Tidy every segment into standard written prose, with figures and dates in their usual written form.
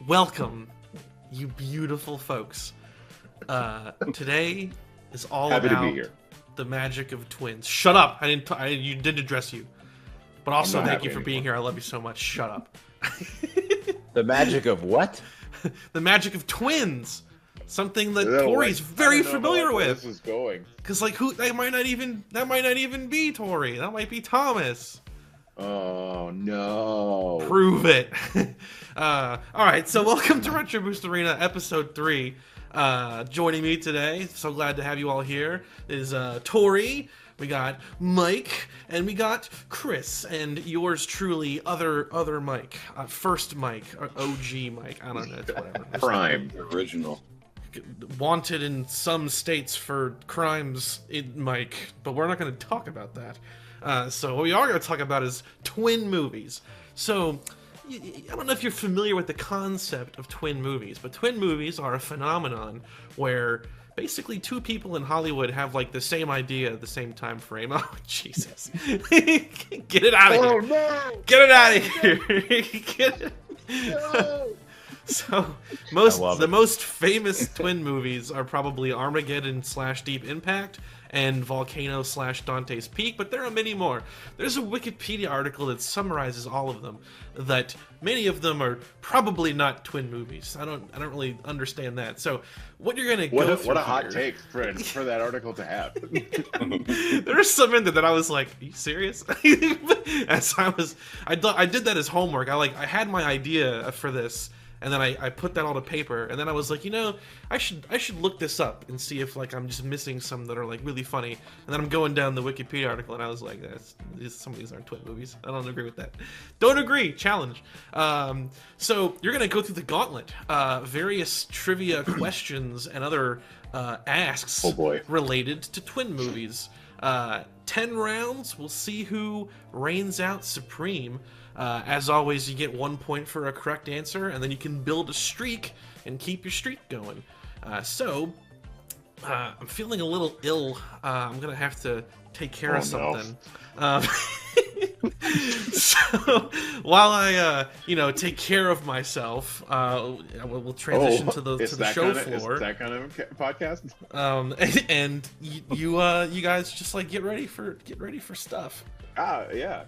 Welcome, you beautiful folks. Today is all Happy to about be here. the magic of twins. Shut up! I didn't address you. But also, thank you for being here. I love you so much. Shut up. The magic of what? The magic of twins. Something that No, Tori's very familiar with. This is going. Because that might not even be Tori. That might be Thomas. Oh no! Prove it. All right, so welcome to Retro Boost Arena, episode 3. Joining me today, so glad to have you all here, is Tori. We got Mike, and we got Chris, and yours truly, other Mike, first Mike, OG Mike. I don't know, it's whatever. Prime. Original. Wanted in some states for crimes, Mike, but we're not going to talk about that. So what we are going to talk about is twin movies. So I don't know if you're familiar with the concept of twin movies, but twin movies are a phenomenon where basically two people in Hollywood have like the same idea at the same time frame. Oh, Jesus. Get it out of here. Oh no! Get it out of here. Get it. No! So, the most famous twin movies are probably Armageddon / Deep Impact and Volcano / Dante's Peak, but there are many more. There's a Wikipedia article that summarizes all of them, that many of them are probably not twin movies. I don't really understand that. So, what you're gonna go through What a hot here- take for that article to have. There's some in there that I was like, "Are you serious?" As I did that as homework. I had my idea for this. And then I put that all to paper, and then I was like, I should look this up and see if like I'm just missing some that are like really funny. And then I'm going down the Wikipedia article, and I was like, some of these aren't twin movies. I don't agree with that. Don't agree. Challenge. So you're gonna go through the gauntlet, various trivia questions and other asks related to twin movies. 10 rounds. We'll see who reigns out supreme. As always, you get 1 point for a correct answer, and then you can build a streak and keep your streak going. I'm feeling a little ill. I'm gonna have to take care of something. So while I, take care of myself, we'll transition to the show floor. Is that kind of podcast? And you guys just like get ready for stuff. Yeah.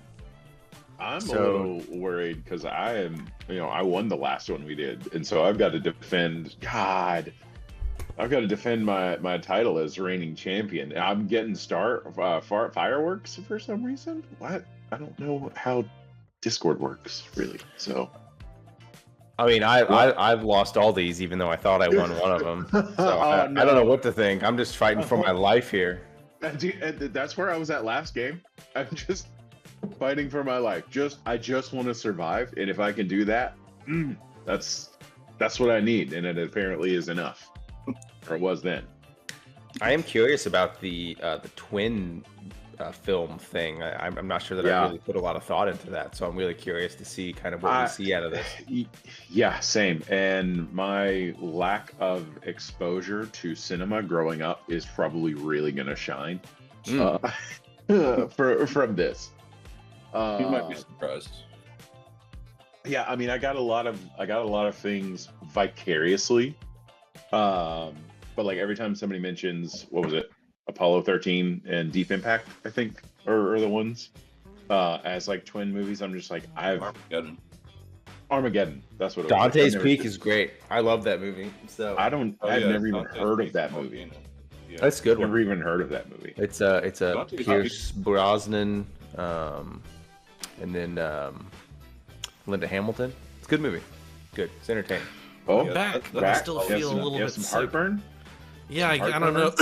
I'm a little worried because I won the last one we did, and so I've got to defend. I've got to defend my title as reigning champion. I'm getting fireworks for some reason. What? I don't know how Discord works really. So, I mean, I've lost all these, even though I thought I won one of them. So I don't know what to think. I'm just fighting for my life here. And that's where I was at last game. I'm just fighting for my life. I just want to survive, and if I can do that, that's what I need, and it apparently is enough, or it was then. I am curious about the twin film thing. I'm not sure that I really put a lot of thought into that, so I'm really curious to see kind of what we see out of this. Yeah, same. And my lack of exposure to cinema growing up is probably really going to shine from this. You might be surprised. Yeah, I mean, I got a lot of things vicariously, but like every time somebody mentions, what was it, Apollo 13 and Deep Impact, I think, are the ones as like twin movies. I'm just like, Armageddon. That's what it was. Dante's Peak is great. I love that movie. So I've never even heard of that movie. Yeah. That's a good one. Never even heard of that movie. It's a Pierce Brosnan. And then Linda Hamilton. It's a good movie. Good. It's entertaining. Oh, I'm back, but I still feel a little bit some sick. heartburn. Yeah, I don't know.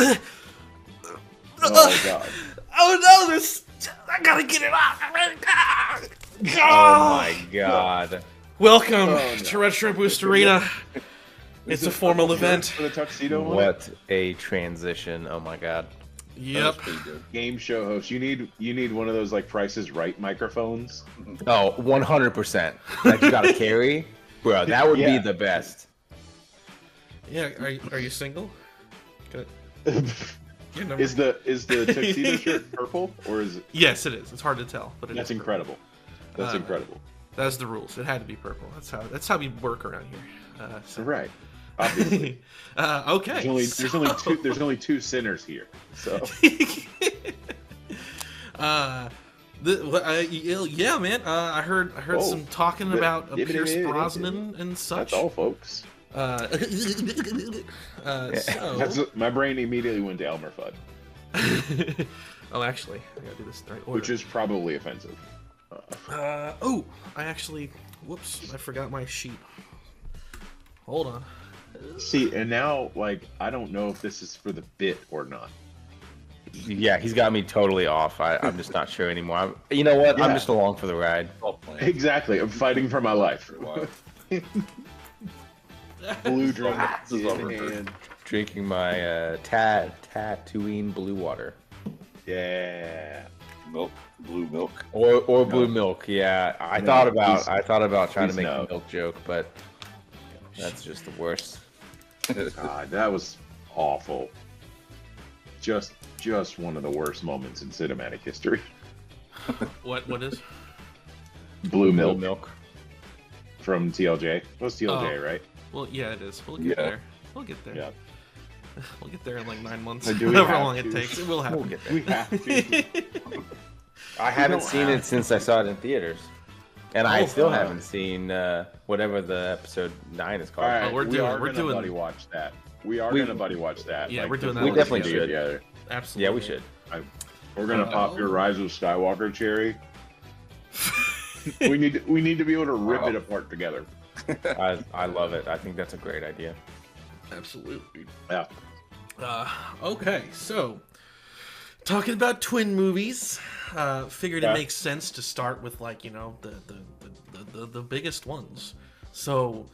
Oh god. Oh no! I gotta get it out. Oh my god. Welcome to Retro Boost Arena. It's a formal event. For the tuxedo one? What a transition! Oh my god. Yep. Game show host. You need one of those like Price is Right microphones. Oh, 100%. That you gotta carry, bro. That would be the best. Yeah. Are you single? Good. Is the tuxedo shirt purple or is it? Yes, it is. It's hard to tell, but That's is incredible. That's incredible. That's the rules. It had to be purple. That's how we work around here. Right. Obviously. Okay. There's only two sinners here. So. Yeah, man. I heard some talking about Pierce Brosnan and such. That's all, folks. My brain immediately went to Elmer Fudd. Oh, actually, I gotta do this in the right order. Which is probably offensive. Whoops, I forgot my sheet. Hold on. See, and now, like, I don't know if this is for the bit or not. Yeah, he's got me totally off. I'm just not sure anymore. You know what? Yeah. I'm just along for the ride. Exactly. I'm fighting for my life. Blue drum and drinking my Tatooine blue water. Yeah. Milk, blue milk, or blue milk. Yeah, I thought about trying to make a milk joke, but that's just the worst. God, that was awful. Just one of the worst moments in cinematic history. What is? Blue milk. From TLJ. Well, it's TLJ, right? Well, yeah, it is. We'll get there. We'll get there. Yeah. We'll get there in like 9 months. However long it takes. It will happen. We'll get there. We have to. I haven't seen it since I saw it in theaters. And I still haven't seen whatever the episode 9 is called. All right, we're doing buddy watch that. We are gonna buddy watch that. Yeah, like, we're doing that. We definitely should. Together. Absolutely. Yeah, we should. We're gonna pop your Rise of Skywalker cherry. we need to be able to rip it apart together. I love it. I think that's a great idea. Absolutely. Yeah. Okay, so talking about twin movies, figured it makes sense to start with, like, you know, the biggest ones. So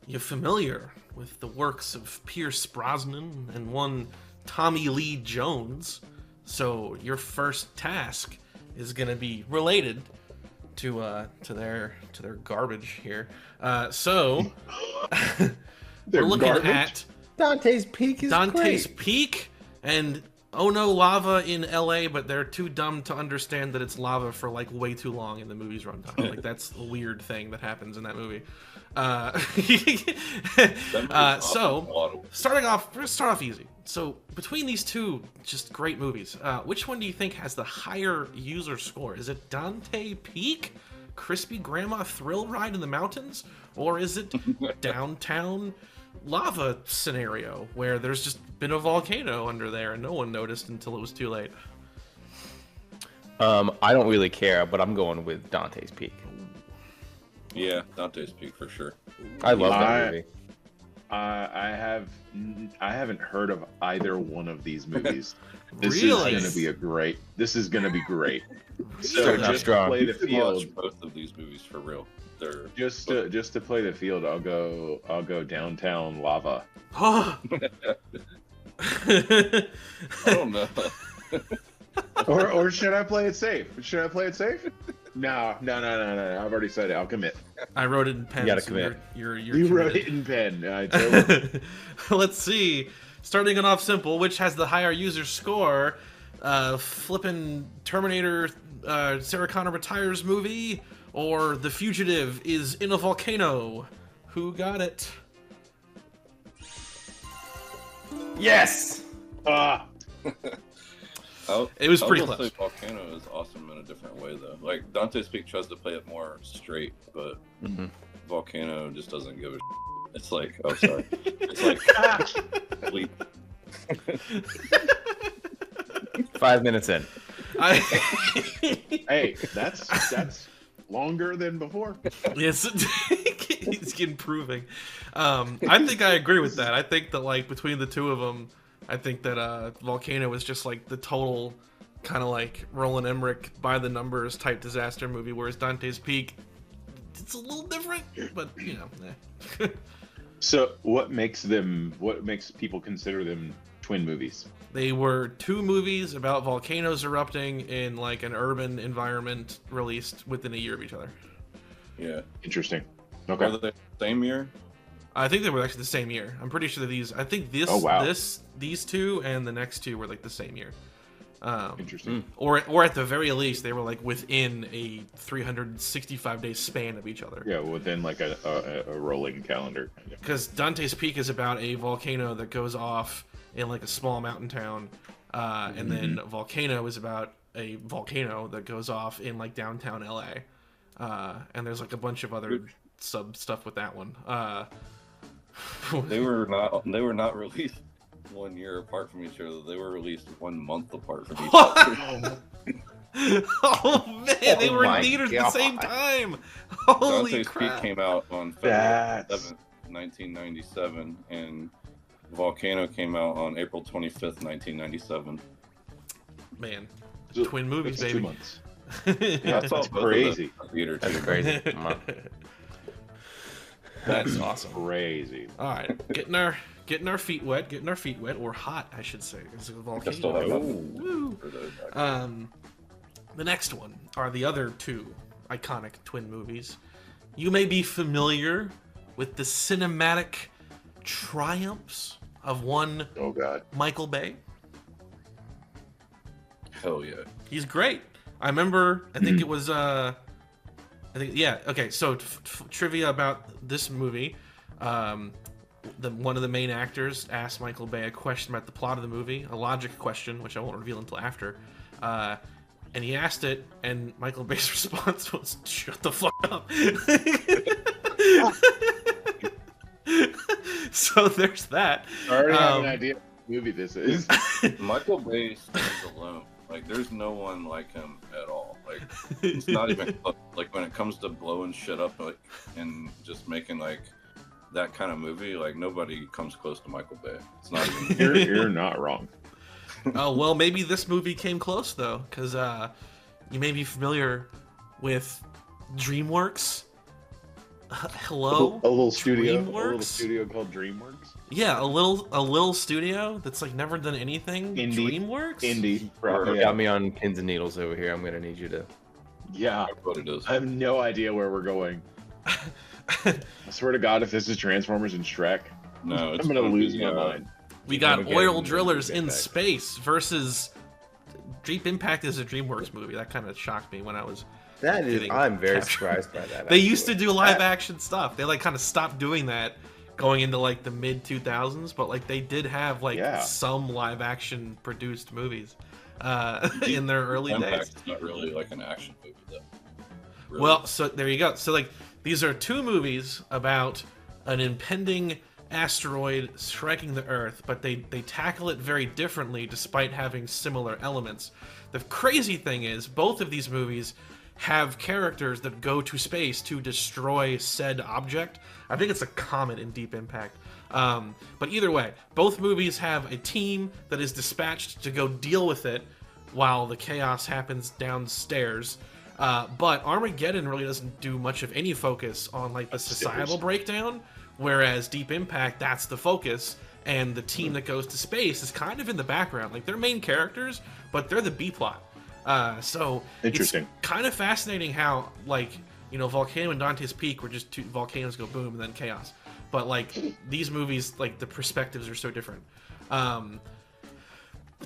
you're familiar with the works of Pierce Brosnan and one Tommy Lee Jones. So your first task is going to be related to their garbage here. So we're looking at Dante's Peak is Dante's great. Peak and Oh No Lava in LA, but they're too dumb to understand that it's lava for like way too long in the movie's runtime. Like, that's a weird thing that happens in that movie. So starting off, let's start off easy. So between these two just great movies, which one do you think has the higher user score? Is it Dante Peak, Crispy Grandma Thrill Ride in the Mountains, or is it Downtown Lava Scenario where there's just been a volcano under there and no one noticed until it was too late? I don't really care, but I'm going with Dante's Peak. Yeah, Dante's Peak for sure. I love that movie. I haven't heard of either one of these movies. This Really? is gonna be great. So Starting out just strong. play the You should field. watch both of these movies for real. They're Just to play the field, I'll go Downtown Lava. Oh. I don't know. Or should I play it safe? No. I've already said it. I'll commit. I wrote it in pen. You gotta so commit. You're You wrote committed. it in pen. Let's see. Starting it off simple, which has the higher user score? Flippin' Terminator, Sarah Connor Retires movie, or The Fugitive is in a volcano? Who got it? Yes. It was pretty I close. Say Volcano is awesome in a different way though. Like Dante's Peak tries to play it more straight, but Volcano just doesn't give a. It's like, oh sorry, it's like sleep. 5 minutes in. Hey, that's longer than before. Yes, he's improving. I think I agree with that. I think that, like, between the two of them, I think that Volcano is just like the total kind of like Roland Emmerich by the numbers type disaster movie, whereas Dante's Peak, it's a little different, but you know. So what makes people consider them twin movies? They were two movies about volcanoes erupting in like an urban environment, released within a year of each other. Yeah. Interesting. Okay. Are they the same year? I think they were actually the same year. I'm pretty sure that these. I think this, Oh, wow. these two and the next two were like the same year. Interesting. Or at the very least, they were like within a 365-day span of each other. Yeah, within like a rolling calendar. Because Dante's Peak is about a volcano that goes off in like a small mountain town, and then Volcano is about a volcano that goes off in like downtown LA. And there's like a bunch of other sub stuff with that one. They were not released 1 year apart from each other. They were released 1 month apart from each other. Oh man, they were in theaters at the same time. Holy Dante's crap! Peak came out on February 7th, 1997, and Volcano came out on April 25th, 1997. Man, twin movies, That's baby. 2 months. Yeah, I saw That's both crazy. of them in the theater, That's too. crazy. Come on. That's awesome. Crazy. All right, getting our feet wet, or hot, I should say. It's a I still have volcano. nothing Woo. for those. The next one are the other two iconic twin movies. You may be familiar with the cinematic triumphs of one Oh God. Michael Bay. Hell yeah. He's great. I remember, I think it was, okay, so trivia about this movie. One of the main actors asked Michael Bay a question about the plot of the movie, a logic question, which I won't reveal until after. And he asked it, and Michael Bay's response was, "Shut the fuck up." So there's that. I already have an idea what movie this is. Michael Bay stands alone. Like, there's no one like him at all. Like, it's not even close. Like, when it comes to blowing shit up, like, and just making like that kind of movie, like, nobody comes close to Michael Bay. It's not even. You're not wrong. Oh, well, maybe this movie came close, though, because you may be familiar with DreamWorks. Hello? A little studio. DreamWorks? A little studio called DreamWorks. Yeah, a little studio that's like never done anything. Indie. DreamWorks? Indie. You got me on pins and needles over here. I'm gonna need you to. Yeah. What it is. I have no idea where we're going. I swear to God, if this is Transformers and Shrek, No, it's I'm gonna lose be, my mind. We got Armageddon oil and drillers Deep in Impact. space versus Deep Impact is a DreamWorks movie. That kind of shocked me when I was. That is. Getting I'm very captured. surprised by that. They used to do live action stuff. They like kind of stopped doing that going into like the mid 2000s, but like they did have like some live action produced movies in their early days. Impact's not really like an action movie, though. Really. Well, so there you go. So like these are two movies about an impending asteroid striking the Earth, but they tackle it very differently despite having similar elements. The crazy thing is both of these movies have characters that go to space to destroy said object. I think it's a comet in Deep Impact. But either way, both movies have a team that is dispatched to go deal with it while the chaos happens downstairs. But Armageddon really doesn't do much of any focus on like the societal breakdown, whereas Deep Impact, that's the focus, and the team that goes to space is kind of in the background. Like they're main characters, but they're the B plot. So Interesting. It's kind of fascinating how like, you know, Volcano and Dante's Peak were just two volcanoes go boom and then chaos. But like these movies, like the perspectives are so different.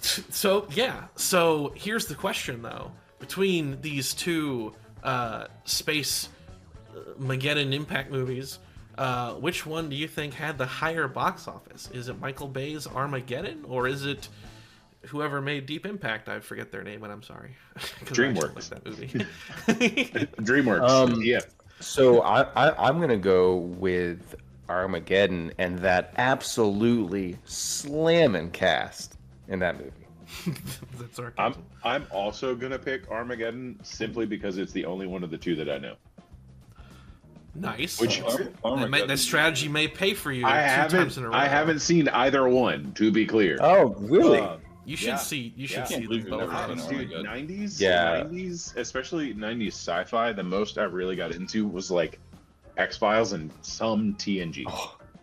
So yeah. So here's the question though: between these two space Mageddon Impact movies, which one do you think had the higher box office? Is it Michael Bay's Armageddon, or is it whoever made Deep Impact? I forget their name, and I'm sorry. DreamWorks. Like that movie. DreamWorks. Yeah. So I'm gonna go with Armageddon and that absolutely slamming cast in that movie. That's sarcasm. I'm also gonna pick Armageddon simply because it's the only one of the two that I know. Nice. Which- that strategy may pay for you I two times in a row. haven't seen either one, to be clear. Oh, really? You should Yeah. see. You should Yeah. see Can't believe them you've both. never seen Dude, Armageddon. 90s, Yeah. 90s, especially 90s sci-fi. The most I really got into was like X-Files and some TNG.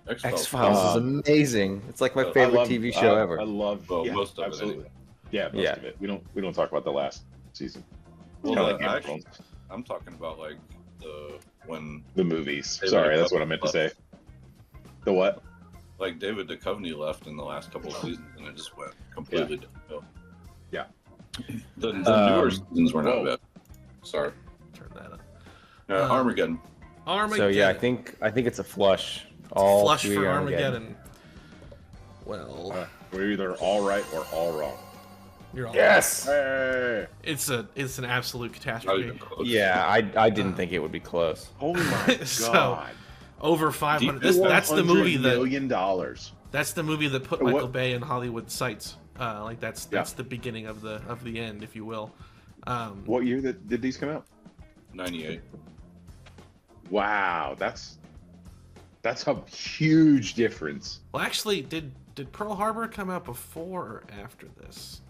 X-Files is amazing. It's like my I favorite love- TV show ever. I love most of it absolutely. anyway. Yeah, most Yeah. of it. We don't talk about the last season. Well, Kinda no, like Game of actually, Thrones. I'm talking about like when The movies. They Sorry, like that's what I meant to say. The what? like David Duchovny left in the last couple of seasons, and it just went completely downhill. The newer seasons were not bad. Sorry. Turn that up. Armageddon. Armageddon. So yeah, I think it's a flush. All flush for Armageddon. Well, we're either all right or all wrong. You're all yes. Hey. It's an absolute catastrophe. Yeah, I didn't think it would be close. Oh my god. So, over 500. That's the movie that $100 million. That's the movie that put Michael Bay in Hollywood sights. Like that's the beginning of the end, if you will. What year did these come out? 98. Wow, that's a huge difference. Well, actually, did Pearl Harbor come out before or after this?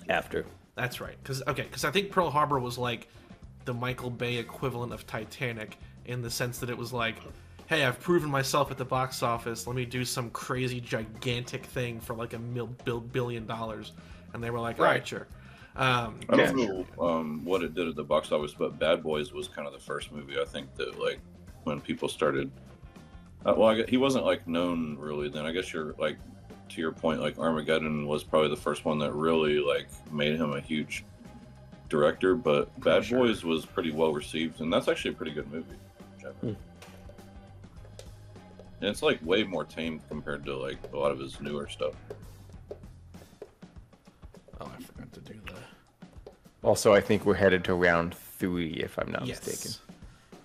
After. That's right. Because I think Pearl Harbor was like the Michael Bay equivalent of Titanic in the sense that it was like, hey, I've proven myself at the box office. Let me do some crazy, gigantic thing for like $1 billion. And they were like, all right, sure. I don't know what it did at the box office, but Bad Boys was kind of the first movie I think that like when people started. He wasn't like known really then. I guess you're like to your point, like Armageddon was probably the first one that really like made him a huge director. But Bad Boys was pretty well received, and that's actually a pretty good movie. And it's like way more tame compared to like a lot of his newer stuff. Oh, I forgot to do that. Also, I think we're headed to round 3, if I'm not mistaken.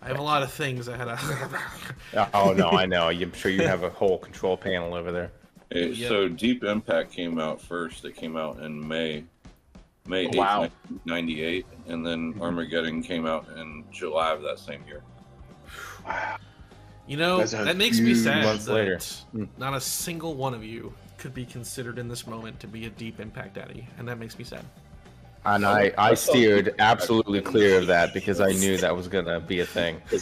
I have a lot of things I had to... Oh, no, I know. I'm sure you have a whole control panel over there. So Deep Impact came out first. It came out in May 8th, 1998. And then Armageddon came out in July of that same year. Wow. You know, that makes me sad months later. Not a single one of you could be considered in this moment to be a Deep Impact daddy, and that makes me sad. And I steered absolutely clear of that because I knew that was going to be a thing. I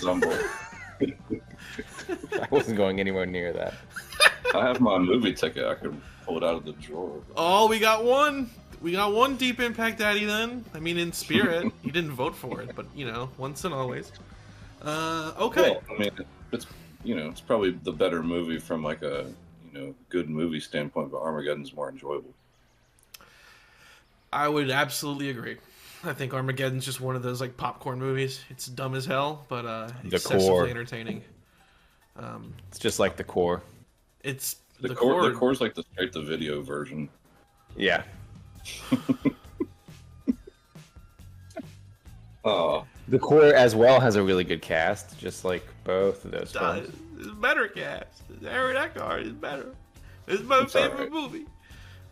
wasn't going anywhere near that. I have my movie ticket. I could pull it out of the drawer. Oh, we got one. We got one Deep Impact daddy then. I mean, in spirit. He didn't vote for it, but, you know, once and always. Okay. Well, I mean, it's probably the better movie from like a good movie standpoint, but Armageddon's more enjoyable. I would absolutely agree. I think Armageddon's just one of those like popcorn movies. It's dumb as hell, but excessively entertaining. It's just like The Core. It's the core. The Core's like the straight to video version. Yeah. Oh. The Core as well has a really good cast, just like both of those films. It's better cast. Aaron Eckhart is better. It's my favorite movie.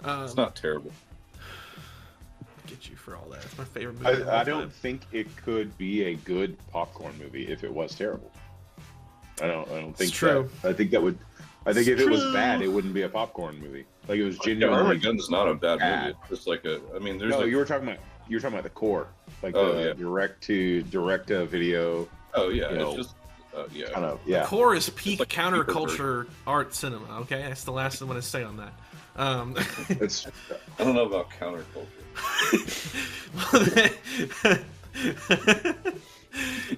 It's not terrible. Get you for all that. It's my favorite movie. I don't think it could be a good popcorn movie if it was terrible. I don't think it's true. I think if it was bad, it wouldn't be a popcorn movie. Like it was genuinely. Armageddon's not a bad movie. It's like there's. No, you were talking about the Core, like the direct to video. Oh yeah, it's just kind of yeah. The Core is peak like counterculture art cinema. Okay, that's the last I'm going to say on that. It's. I don't know about counterculture.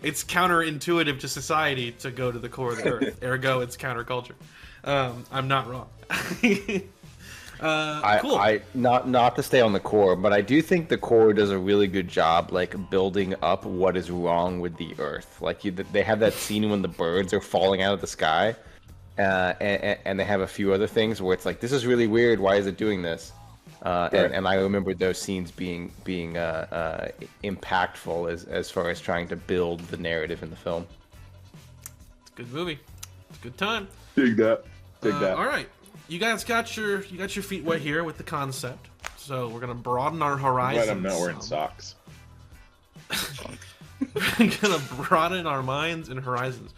It's counterintuitive to society to go to the core of the earth. Ergo, it's counterculture. I'm not wrong. Cool. Not to stay on the Core, but I do think the Core does a really good job, like building up what is wrong with the Earth. Like they have that scene when the birds are falling out of the sky, and they have a few other things where it's like, this is really weird. Why is it doing this? And I remember those scenes being impactful as far as trying to build the narrative in the film. It's a good movie. It's a good time. Dig that. All right, you guys got your feet wet here with the concept. So we're gonna broaden our horizons. But I'm not wearing socks. We're gonna broaden our minds and horizons.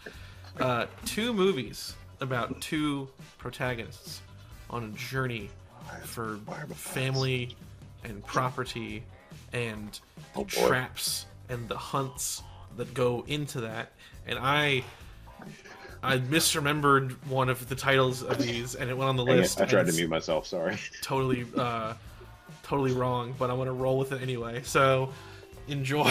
2 movies about 2 protagonists on a journey for family and property and traps and the hunts that go into that. And I misremembered one of the titles of these, and it went on the list. I tried to mute myself. Sorry. Totally wrong, but I want to roll with it anyway. So enjoy.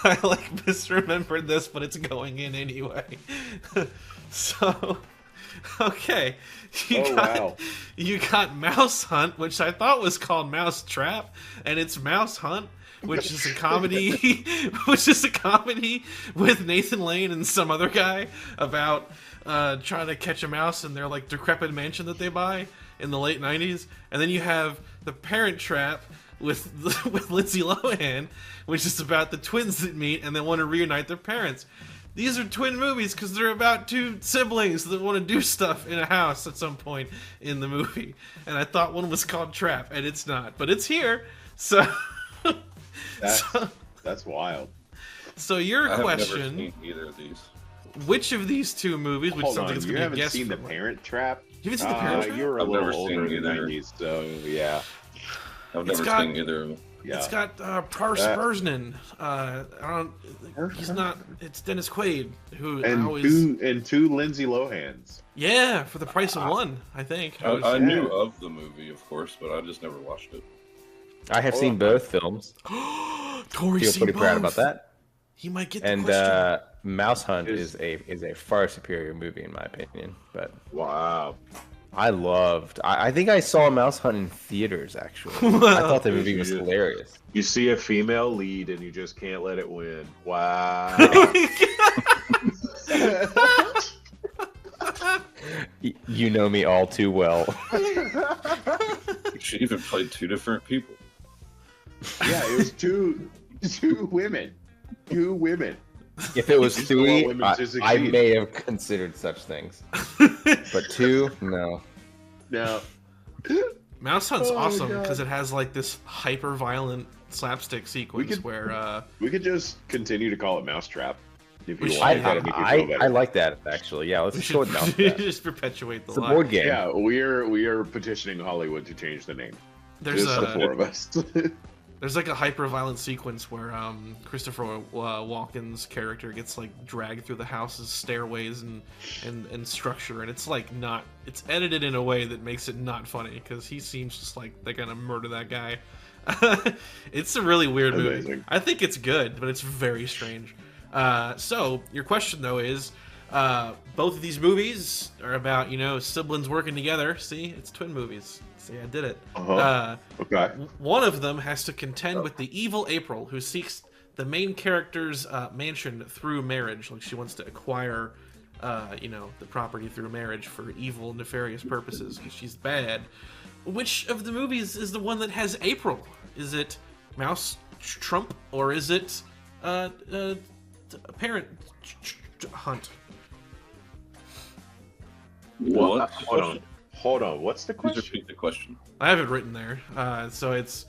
I misremembered this, but it's going in anyway. So Okay. Wow. You got Mouse Hunt, which I thought was called Mouse Trap, and it's Mouse Hunt, which is a comedy, which is a comedy with Nathan Lane and some other guy about trying to catch a mouse in their like decrepit mansion that they buy in the late '90s. And then you have The Parent Trap with Lindsay Lohan, which is about the twins that meet and they want to reunite their parents. These are twin movies because they're about two siblings that want to do stuff in a house at some point in the movie. And I thought one was called Trap, and it's not, but it's here. So That's wild. So your I have never question: seen either of these. which of these two movies? Which Hold sounds on, like it's you going to be a haven't guess. seen The from- Parent Trap? You haven't seen The Parent Trap? You were a I've never little older in seen the either. 90s, so yeah. I've It's never got- seen either of them. Yeah. It's got Pars Brosnan. I don't. He's not. It's Dennis Quaid who I and always. two Lindsay Lohans. Yeah, for the price of one, I think. I knew of the movie, of course, but I just never watched it. I have seen both films. Corey Feel seen pretty proud both. about that. He might get the And question. Mouse Hunt is a far superior movie in my opinion. But Wow. I think I saw Mouse Hunt in theaters actually. I thought the movie was hilarious. You see a female lead and you just can't let it win. Wow. You know me all too well. She even played two different people. Yeah, it was two women. Two women. If it was You still want three, women to I succeed. may have considered such things. But two, no. No. Mouse Hunt's Oh, awesome God. because it has like this hyper violent slapstick sequence could- where We could just continue to call it Mousetrap. If We you should. want. That'll make you feel better. I like that actually. Yeah, let's we just go should with Mouse Trap. just perpetuate the It's a lie. board game. Yeah, we are petitioning Hollywood to change the name. There's Just the a four of us. there's like a hyper violent sequence where Christopher Walken's character gets like dragged through the house's stairways and structure, and it's like not. It's edited in a way that makes it not funny because he seems just like they're gonna murder that guy. It's a really weird movie. Amazing. I think it's good, but it's very strange. So your question though is, both of these movies are about siblings working together. See, it's twin movies. See, I did it. Uh-huh. Okay. One of them has to contend with the evil April, who seeks the main character's mansion through marriage. Like she wants to acquire, the property through marriage for evil, nefarious purposes because she's bad. Which of the movies is the one that has April? Is it Mouse Trump or is it Parent Hunt? What? Hold on. What's the Please question? repeat the question. I have it written there. So it's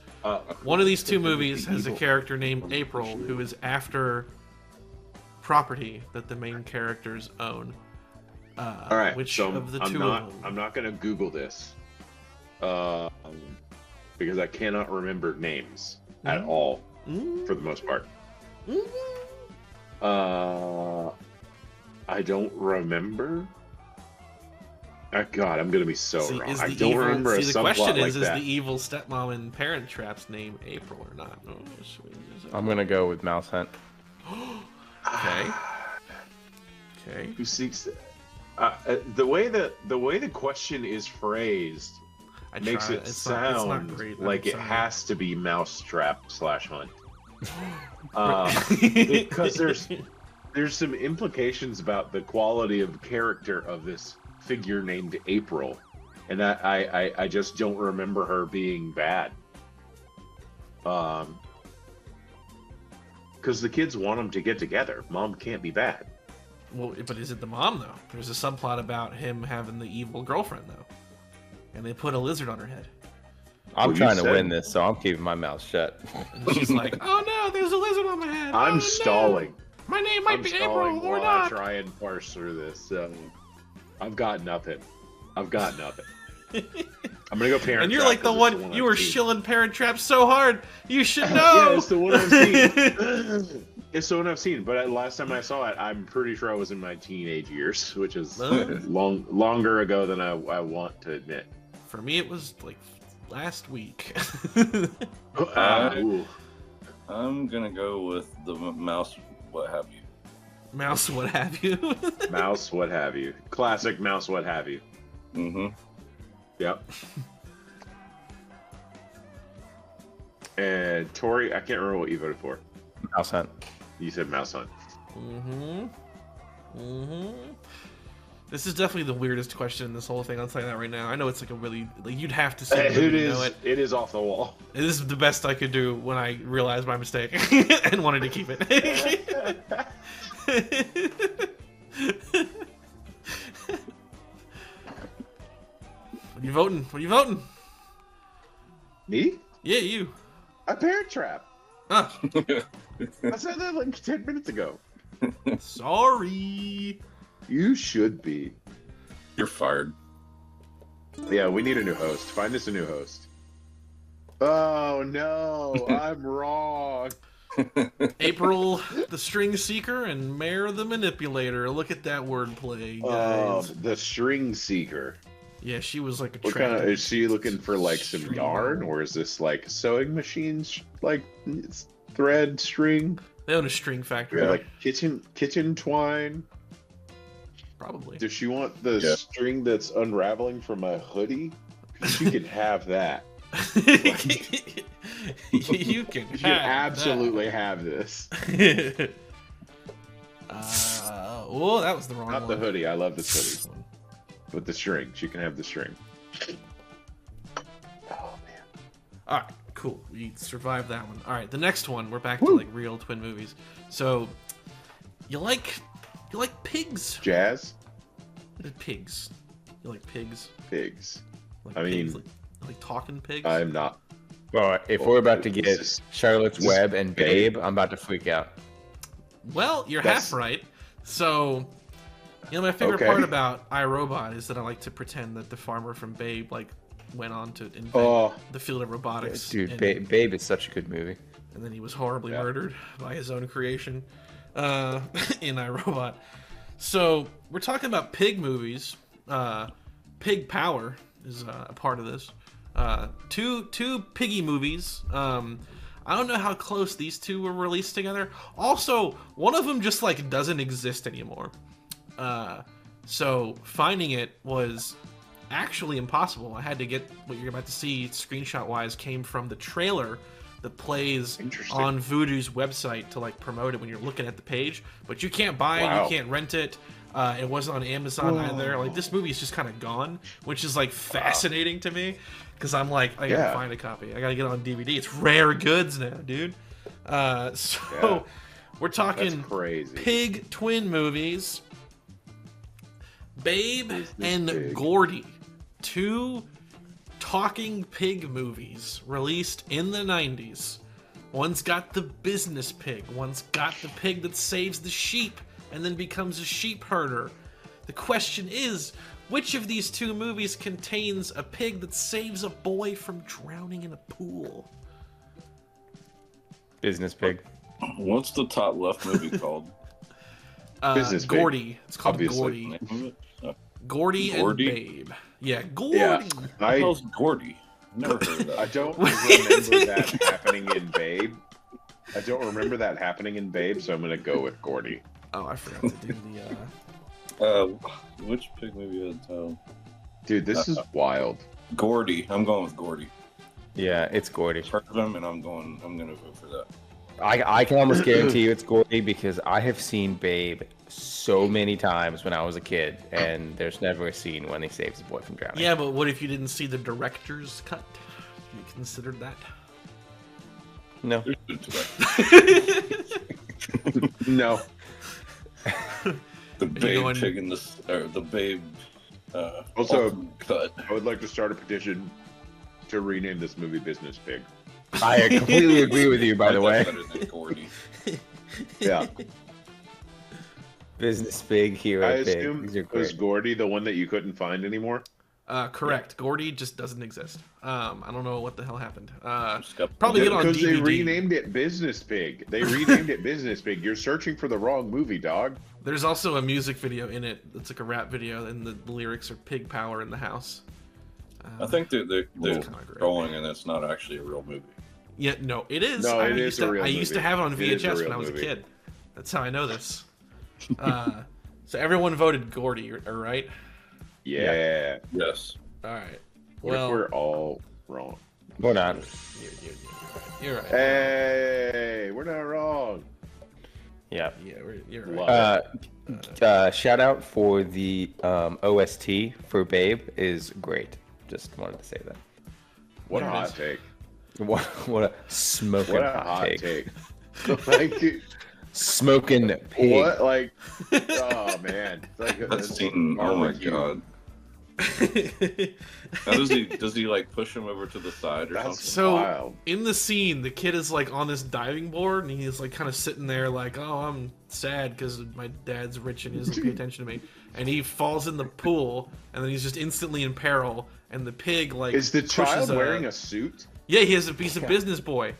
one of these two movies has a character named April who is after property that the main characters own. All right. Which so of the I'm two not. of them? I'm not gonna Google this, because I cannot remember names at all for the most part. I don't remember. God, I'm gonna be so See, wrong. is I the don't evil, remember a see, the subplot question like is that. the evil stepmom in Parent Trap's name April or not? Oh, should we just- I'm gonna go with Mouse Hunt. Okay. Okay. Who seeks the way the question is phrased I makes tried. it It's not sound great. like I'm it sorry. has to be Mousetrap /Hunt. Because there's some implications about the quality of character of this figure named April, and that I just don't remember her being bad. Because the kids want them to get together. Mom can't be bad. Well, but is it the mom though? There's a subplot about him having the evil girlfriend though, and they put a lizard on her head, I'm Well, you trying to said- win this, so I'm keeping my mouth shut. and she's like, "Oh no, there's a lizard on my head. Oh, I'm no. stalling. My name might I'm be stalling April or while I not." try and parse through this. So I've got nothing. I'm gonna go Parent And you're Trap like the 'cause it's one. the You I've were seen. shilling Parent Trap so hard. You should know. Yeah, it's the one I've seen. It's the one I've seen, but last time I saw it, I'm pretty sure I was in my teenage years, which is Oh. longer ago than I want to admit. For me, it was like last week. Ooh. I'm gonna go with the mouse. What have you? Mouse, what have you? Mouse, what have you? Classic Mouse, what have you? Mm-hmm. Yep. And Tori, I can't remember what you voted for. Mouse Hunt. You said Mouse Hunt. This is definitely the weirdest question in this whole thing. I'll tell you that right now. I know it's like a really you'd have to say It you know is. It is off the wall. This is the best I could do when I realized my mistake and wanted to keep it. What are you voting? What are you voting? Me? Yeah, you. A Parent Trap. Ah, I said that like 10 minutes ago. sorry. You should be. You're fired. Yeah, we need a new host. Find us a new host. Oh no, I'm wrong. April the String Seeker and Mare the Manipulator. Look at that wordplay, guys. The String Seeker. Yeah, she was like a What kind of, is she looking for like some yarn, or is this like sewing machines, like thread string? They own a string factory. Yeah, like kitchen twine. Probably. Does she want the string that's unraveling from a hoodie? She can have that. You can You absolutely have this. Oh, that was the wrong one. Not the hoodie. I love this hoodie. With the string. She can have the string. Oh, man. All right, cool. We survived that one. All right, the next one, we're back to like real twin movies. So, you like pigs? Jazz? Pigs. You like pigs? Pigs. Like I mean, pigs, like talking pigs? I'm not. Well, if we're about to get This Charlotte's is Web and Babe. Babe, I'm about to freak out. Well, you're That's- half right. So, you know, my favorite Okay. part about iRobot is that I like to pretend that the farmer from Babe like went on to invent Oh, the field of robotics. Dude, and, Babe is such a good movie. and then he was horribly Yeah. murdered by his own creation in iRobot. So we're talking about pig movies. Pig Power is a part of this. Two piggy movies. I don't know how close these two were released together. Also, one of them just like doesn't exist anymore. So finding it was actually impossible. I had to get what you're about to see screenshot wise came from the trailer that plays Interesting. on Voodoo's website to like promote it when you're looking at the page, but you can't buy it, Wow. you can't rent it. It wasn't on Amazon either. Like this movie is just kind of gone, which is like fascinating to me because I'm like I gotta Yeah. find a copy. I gotta get it on DVD. It's rare goods now, dude. So Yeah. we're talking that's crazy. pig twin movies. Babe Business and Pig. Gordy, two talking pig movies released in the 90s. One's got the business pig, one's got the pig that saves the sheep and then becomes a sheep herder. The question is, which of these two movies contains a pig that saves a boy from drowning in a pool? Business Pig. What's the top left movie called? Business Pig, Gordy. It's called obviously. Gordy. Name of it? Gordy and Gordy? Babe. Yeah, Gordy. Yeah. What the I hell's Gordy? Never heard of that. I don't remember that happening in Babe. I don't remember that happening in Babe, so I'm gonna go with Gordy. Oh, I forgot to do the. Which pig movie had Dude, this is wild. Gordy? I'm going with Gordy. Yeah, it's Gordy. Heard of him, and I'm gonna vote for that. I can almost guarantee you it's Gordy because I have seen Babe so many times when I was a kid, and there's never a scene when he saves his boy from drowning. Yeah, but what if you didn't see the director's cut? You considered that? No. There's good to that. No. The Babe going- pig in this, or the Babe. Also- ultimate cut. I would like to start a petition to rename this movie Business Pig. I completely agree with you, by the way. Better than Gordy. Yeah. Business Pig, Hero I Pig. assume These are was great. Gordy the one that you couldn't find anymore? Correct. Gordy just doesn't exist. I don't know what the hell happened. Just got- Probably get on Because they DVD. renamed it Business Pig. They renamed it Business Pig. You're searching for the wrong movie, dog. There's also a music video in it. It's like a rap video, and the lyrics are "Pig Power in the House." I think they're kinda great. trolling, and it's not actually a real movie. Yeah, no, it is. No, I it used is a to, real I used to movie. have it on It is a VHS when real I was a movie. kid. That's how I know this. So everyone voted Gordy, right? Yeah. Yes. All right. What Well, if we're all wrong? We're not. you're right. Hey, we're not wrong. Yeah. Yeah, you're Love right. Shout out for the OST for Babe is great. Just wanted to say that. What a There it hot is. take. What a smoking What a hot hot take. take. Like, Smoking pig. what? Like, oh man. It's like That it's scene. Oh my barbecue. god. How does he like push him over to the side or That's something? So wild. in the scene, the kid is like on this diving board, and he's like kind of sitting there, like, "Oh, I'm sad because my dad's rich and he doesn't pay attention to me." And he falls in the pool, and then he's just instantly in peril. And the pig like Is the child pushes wearing a suit? Yeah, he's a business boy.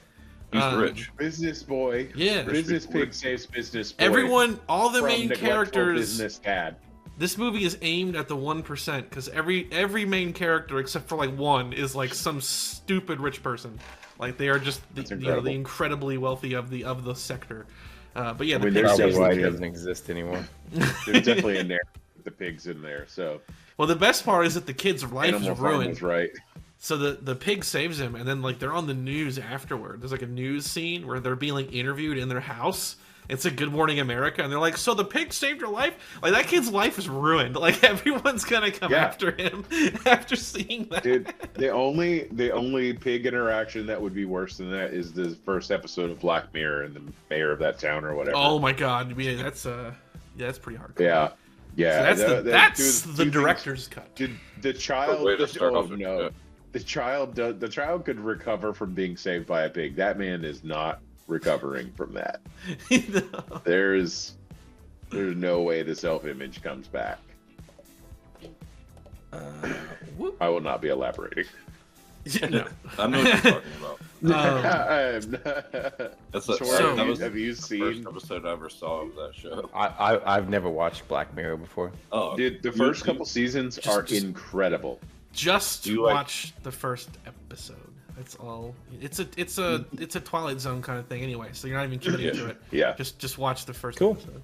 He's rich. Business boy. Yeah. Business pig saves business boy. Everyone, all the from main neglectful characters. Business dad. This movie is aimed at the 1% because every main character except for like one is like some stupid rich person. Like they are just the incredible. incredibly wealthy of the sector. But yeah, I mean, the there's pig Probably saves why the he kid. doesn't exist anymore. There's definitely in there. The pigs in there. So Well, the best part is that the kid's life Animal is Farm ruined. was right. So the pig saves him, and then like they're on the news afterward. There's like a news scene where they're being like interviewed in their house. It's a Good Morning America, and they're like, "So the pig saved your life?" Like that kid's life is ruined. Like everyone's gonna come Yeah. after him after seeing that. Dude, the only pig interaction that would be worse than that is the first episode of Black Mirror and the mayor of that town or whatever. Oh my god, yeah, that's pretty hardcore. Yeah. Yeah. So that's dude, the director's cut. Dude, the child. Way to start oh off with no, that. the child could recover from being saved by a pig. That man is not recovering from that. No. There's no way the self-image comes back. Whoop. I will not be elaborating. No. I know what you're talking about. That's a, Sora, that was have you the seen? first episode I ever saw of that show. I've never watched Black Mirror before. Oh, Dude, the first couple seasons are incredible. Just You like- watch the first episode. That's all. It's a Twilight Zone kind of thing anyway. So you're not even committing to it. Yeah. Just watch the first Cool. episode.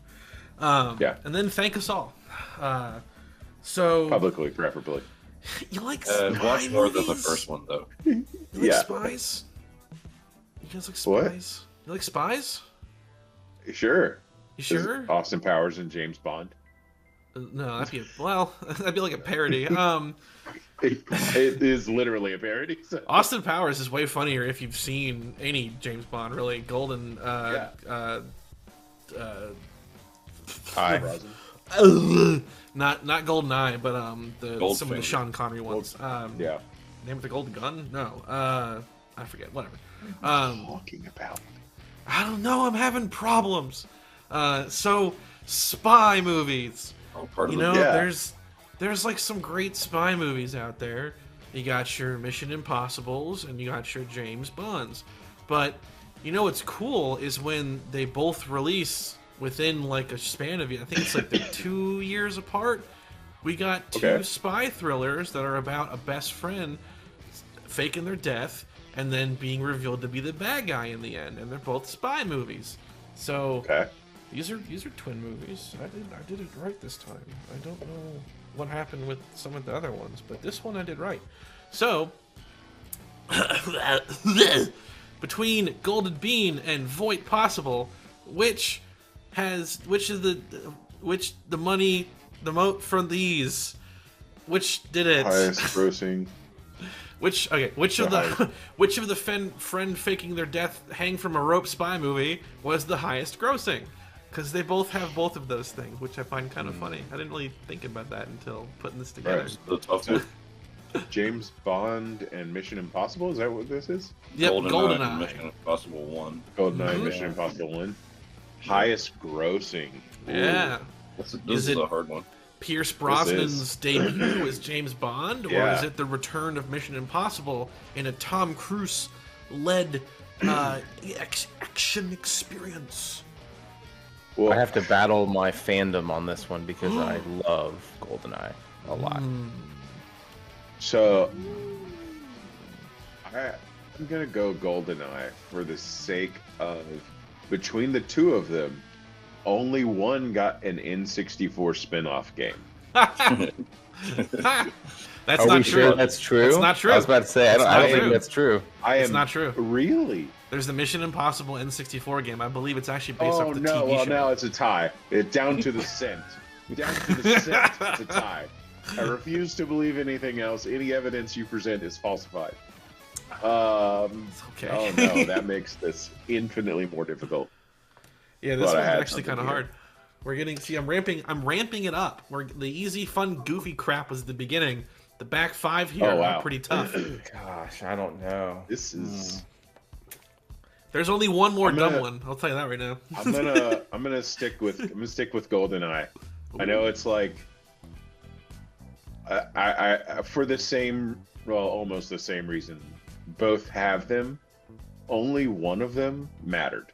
Yeah. And then thank us all. So Publicly, preferably. you like spy watch more than the movies? first one though. You like Yeah. spies? You guys like What? spies? You like spies? Sure. You sure? Austin Powers and James Bond. No, that'd be like a parody. It is literally a parody. So. Austin Powers is way funnier if you've seen any James Bond, really. Golden, Hi. not GoldenEye, but some of the Goldfinger. Sean Connery ones. Yeah. Name of the Golden Gun? No, I forget. Whatever. Talking about. I don't know. I'm having problems. So spy movies. Oh, part of You the know, Yeah. there's like some great spy movies out there. You got your Mission Impossibles and you got your James Bonds. But you know what's cool is when they both release within like a span of, I think it's like they're 2 years apart. We got two Okay. spy thrillers that are about a best friend faking their death and then being revealed to be the bad guy in the end, and they're both spy movies. So Okay. these are twin movies. I did it right this time. I don't know what happened with some of the other ones, but this one I did right. So between Golden Bean and Voight Possible, which the money the moat from these, which did it? Highest grossing. Which of the friend faking their death hang from a rope spy movie was the highest grossing? Because they both have both of those things, which I find kind of funny. I didn't really think about that until putting this together. Right. the tough one. James Bond and Mission Impossible. Is that what this is? Yep, GoldenEye, and GoldenEye. Mission Impossible 1. GoldenEye, Mhm. Mission Impossible 1. Highest grossing. Ooh. Yeah. This Is is it- a hard one. Pierce Brosnan's is. debut as James Bond, or Yeah. is it the return of Mission Impossible in a Tom Cruise-led action experience? Well, I have to battle my fandom on this one because I love GoldenEye a lot. So I'm gonna go GoldenEye for the sake of between the two of them, only one got an N64 spin-off game. That's Are not we true. sure that's true? That's not true. I was about to say, I That's don't not think true. that's true. It's not true. Really? There's the Mission Impossible N64 game. I believe it's actually based Oh off the no! TV Well, show. now it's a tie. It down to the cent. Down to the cent. It's a tie. I refuse to believe anything else. Any evidence you present is falsified. It's okay. Oh no, that makes this infinitely more difficult. Yeah, this But I one's had actually kind of something hard. We're getting. See, I'm ramping it up. The easy, fun, goofy crap was at the beginning. The back 5 here are pretty tough. Gosh, I don't know. This is. There's only one more I'm dumb gonna- one. I'll tell you that right now. I'm gonna stick with GoldenEye. I know it's like. I for the same, well, almost the same reason. Both have them. Only one of them mattered.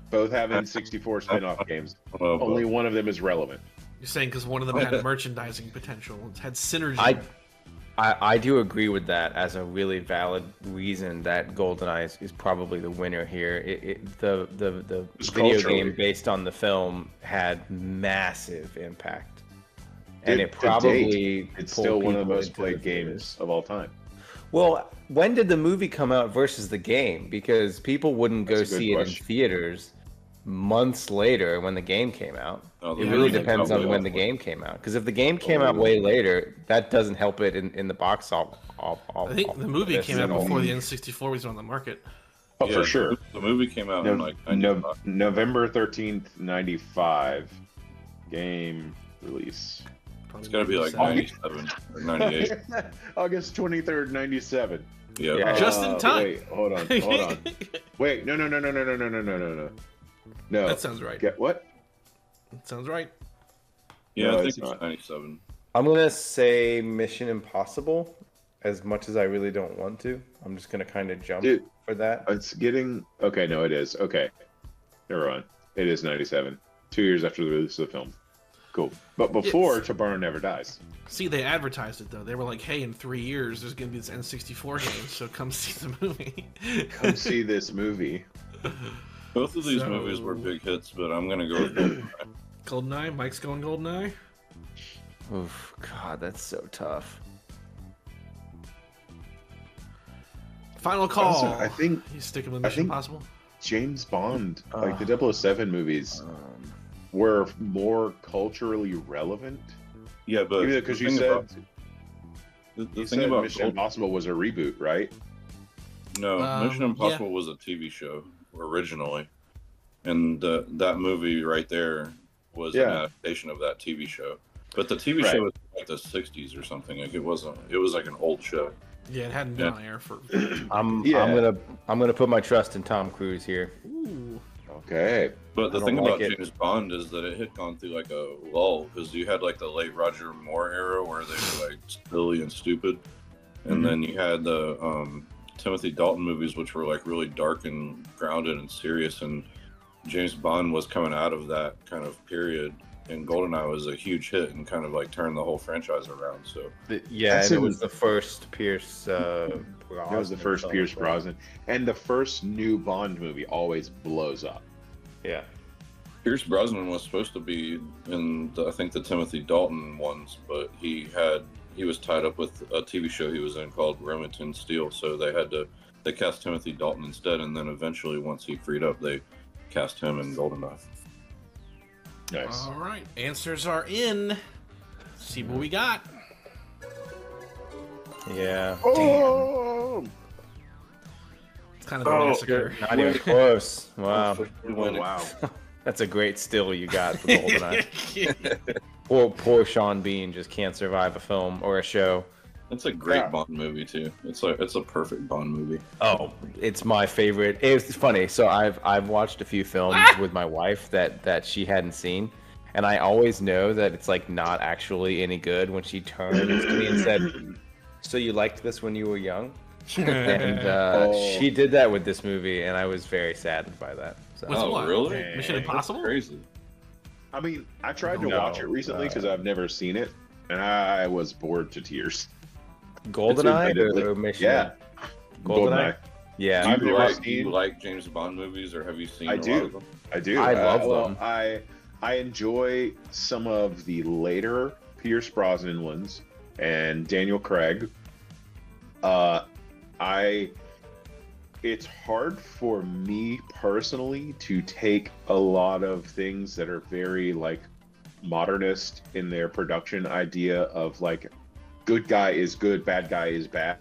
Both have N64 spin-off games. Only one of them is relevant. You're saying because one of them had merchandising potential, it had synergy. I do agree with that as a really valid reason that GoldenEye is probably the winner here. The video game based on the film had massive impact, and it probably it's still one of the people most into played the theaters. games of all time. Well, when did the movie come out versus the game? Because people wouldn't go That's a good see it in question. theaters months later when the game came out. Oh, It yeah, really yeah, depends on yeah. when the game came out. Because if the game came out way later, that doesn't help it in the box. I think the movie came out before the N64 was on the market. Oh, Yeah, for sure. The movie came out in like 95. November 13th, 95. Game release. It's got to be like 97 or 98. August 23rd, 97. Yeah. Just in time. Wait, hold on. Wait, no. No. That sounds right. Get what? That sounds right. Yeah, No, I think it's it's not. 97. I'm gonna say Mission Impossible, as much as I really don't want to. I'm just gonna kind of jump Dude, for that. it's getting okay. No, it is okay. Never mind. It is 97. 2 years after the release of the film. Cool. But before Tomorrow Never Dies. See, they advertised it though. They were like, "Hey, in 3 years, there's gonna be this N64 game, so come see the movie." Come see this movie. Both of these So- movies were big hits, but I'm gonna go with GoldenEye. GoldenEye. Mike's going GoldenEye. Oof, God, that's so tough. Final call. Honestly, I think He's sticking with I Mission think- Impossible. James Bond, like the 007 movies, were more culturally relevant. Yeah, but Even because the you thing said about- the you thing said about Mission Impossible was a reboot, right? No, Mission yeah. Impossible was a TV show originally, and that movie right there was an Yeah. adaptation of that TV show. But the TV Right. show was like the '60s or something. Like it wasn't. It was like an old show. Yeah, it hadn't been on air for. I'm Yeah. gonna put my trust in Tom Cruise here. Ooh. Okay. But the I thing don't about like it. James Bond is that it had gone through like a lull because you had like the late Roger Moore era where they were like silly and stupid, and then you had the Timothy Dalton movies which were like really dark and grounded and serious, and James Bond was coming out of that kind of period, and GoldenEye was a huge hit and kind of like turned the whole franchise around. So Yeah, That's and it in- was the first Pierce. That was the first Pierce Brosnan. And the first new Bond movie always blows up. Yeah. Pierce Brosnan was supposed to be in I think the Timothy Dalton ones, but he was tied up with a TV show he was in called Remington Steele, so they cast Timothy Dalton instead, and then eventually once he freed up, they cast him in GoldenEye. Nice. All right, answers are in. Let's see what we got. Yeah. Oh! It's kind of a massacre. Not even close. Wow. Wow. That's a great still you got for GoldenEye. Poor Sean Bean just can't survive a film or a show. It's a great Yeah. Bond movie too. It's a perfect Bond movie. Oh, it's my favorite. It's funny. So I've watched a few films with my wife that she hadn't seen, and I always know that it's like not actually any good when she turns to me and said, "So you liked this when you were young?" And she did that with this movie, and I was very saddened by that. So. With Oh, what? really? Mission Dang. Impossible? Crazy. I mean, I tried to No, watch it recently because I've never seen it, and I was bored to tears. GoldenEye It's or Mission? Yeah. GoldenEye. GoldenEye. Yeah. Do I've you, never like, seen- do you like James Bond movies, or have you seen? I a lot do. of them? I do. I love well, them. I enjoy some of the later Pierce Brosnan ones and Daniel Craig. I it's hard for me personally to take a lot of things that are very like modernist in their production idea of like good guy is good, bad guy is bad,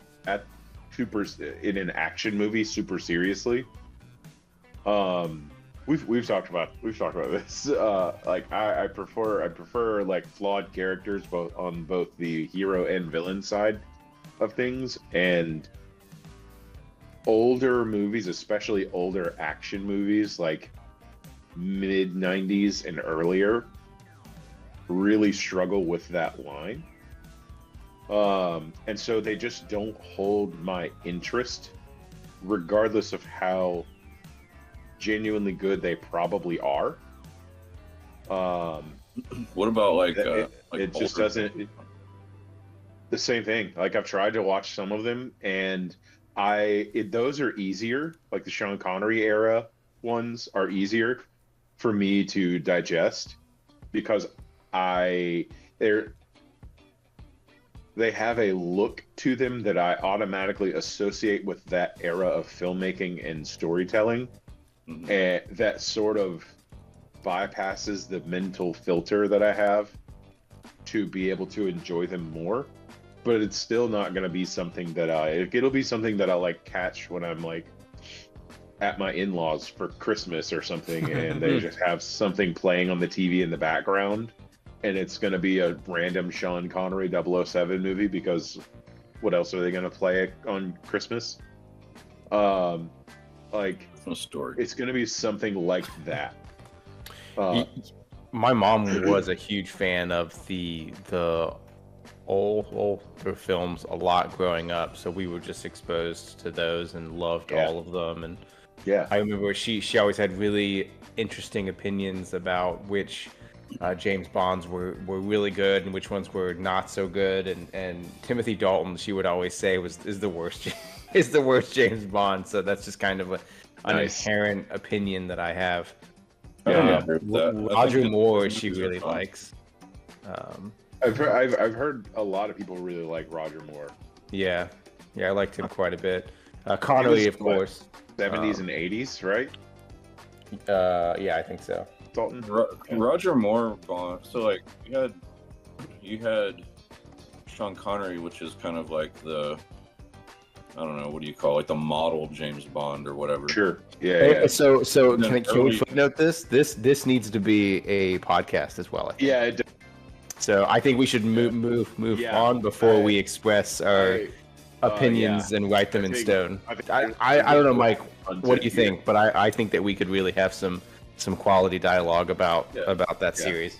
super in an action movie super seriously. We've talked about this. Like I prefer like flawed characters both on both the hero and villain side of things, and older movies, especially older action movies like mid 90s and earlier, really struggle with that line. And so they just don't hold my interest, regardless of how genuinely good they probably are. What about like it just doesn't. The same thing. Like I've tried to watch some of them, and those are easier. Like the Sean Connery era ones are easier for me to digest because they have a look to them that I automatically associate with that era of filmmaking and storytelling, and that sort of bypasses the mental filter that I have to be able to enjoy them more. But it's still not going to be something that it'll be something that I like catch when I'm like at my in-laws for Christmas or something, and they just have something playing on the TV in the background, and it's going to be a random Sean Connery 007 movie because what else are they going to play on Christmas? Like no story. It's going to be something like that. My mom was a huge fan of the older films a lot growing up, so we were just exposed to those and loved all of them. And I remember she always had really interesting opinions about which James Bonds were really good and which ones were not so good. And Timothy Dalton, she would always say is the worst is the worst James Bond. So that's just kind of an inherent opinion that I have. Roger Moore, she really likes. I've heard a lot of people really like Roger Moore. Yeah, I liked him quite a bit. Connery, of course. 70s and 80s, right? Yeah, I think so. Dalton. Roger Moore Bond. So like you had Sean Connery, which is kind of like the, I don't know, what do you call it, like the model James Bond or whatever. Sure. Yeah. So can we footnote this? This needs to be a podcast as well. I think. Yeah. It does. So I think we should move on before we express our opinions and write them in stone. I don't know, Mike. What do you think? But I think that we could really have some quality dialogue about that series.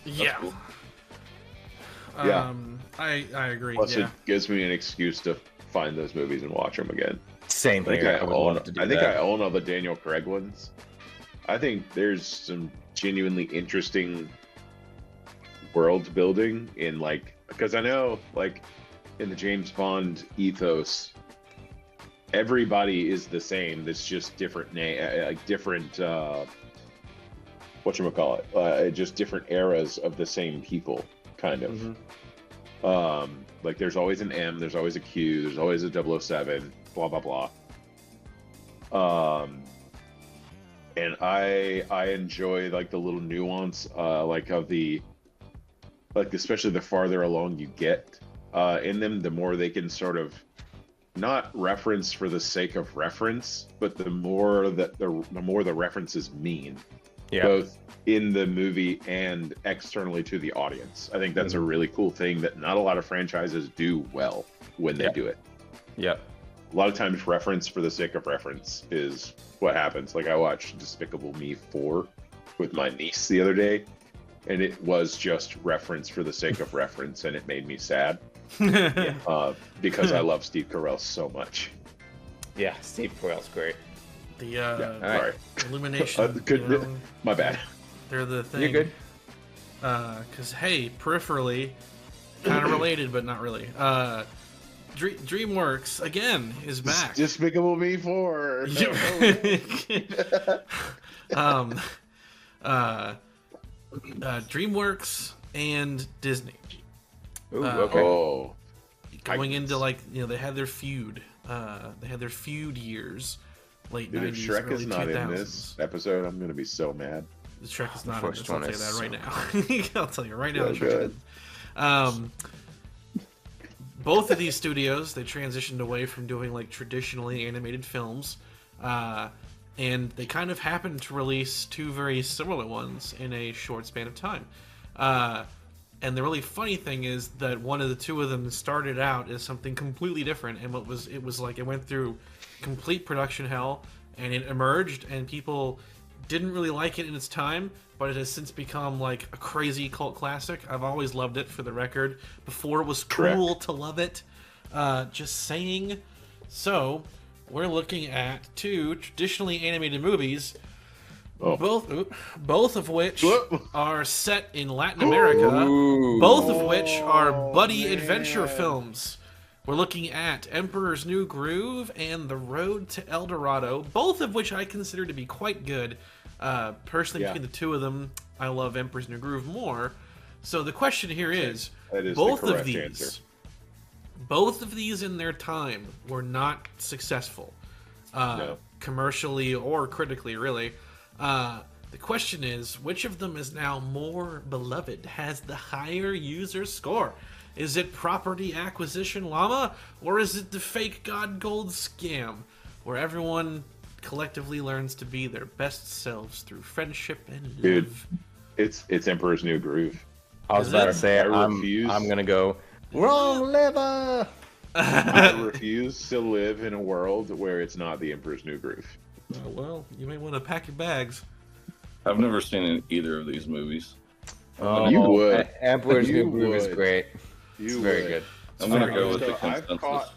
Yeah. Cool. I agree. Plus, it gives me an excuse to find those movies and watch them again. Same thing. I think I own all the Daniel Craig ones. I think there's some genuinely interesting world building in because I know in the James Bond ethos, everybody is the same. It's just different different whatchamacallit, just different eras of the same people, kind of. Like there's always an M, there's always a Q, there's always a 007, blah blah blah. And I enjoy the little nuance of the especially the farther along you get in them, the more they can sort of not reference for the sake of reference, but the more the references mean, both in the movie and externally to the audience. I think that's a really cool thing that not a lot of franchises do well when they do it. A lot of times reference for the sake of reference is what happens. Like I watched Despicable Me 4 with my niece the other day, and it was just reference for the sake of reference, and it made me sad because I love Steve Carell so much. Yeah, Steve Carell's great. The Illumination. My bad. They're the thing. You're good. Because hey, peripherally, kind of related, but not really. DreamWorks again is back. Despicable Me 4. um, DreamWorks and Disney. Ooh, okay. Oh, Going into they had their feud. They had their feud years, late dude, if 90s, Shrek early is not 2000s. in this episode, I'm gonna be so mad. The Shrek is not in First this. I'll one tell you is that so right now. I'll tell you right now. So Shrek good. is. Both of these studios, they transitioned away from doing like traditionally animated films, and they kind of happened to release two very similar ones in a short span of time. And the really funny thing is that one of the two of them started out as something completely different, and it was like it went through complete production hell, and it emerged, and people didn't really like it in its time, but it has since become like a crazy cult classic. I've always loved it, for the record. Before it was cool to love it. Just saying. So, we're looking at two traditionally animated movies, both of which are set in Latin America, both of which are buddy adventure films. We're looking at Emperor's New Groove and The Road to El Dorado, both of which I consider to be quite good. Personally, between the two of them, I love Emperor's New Groove more. So the question here is, both of these, both of these in their time were not successful, commercially or critically, really. The question is, which of them is now more beloved, has the higher user score? Is it Property Acquisition Llama, or is it the Fake God Gold scam, where everyone collectively learns to be their best selves through friendship and love? Dude, it's Emperor's New Groove. I was about to say, refuse. I'm gonna go wrong liver. I refuse to live in a world where it's not the Emperor's New Groove. Well, you may want to pack your bags. I've never seen either of these movies. Oh, You would. Emperor's You New Groove is would. great. It's very good. I'm gonna go with So the consensus.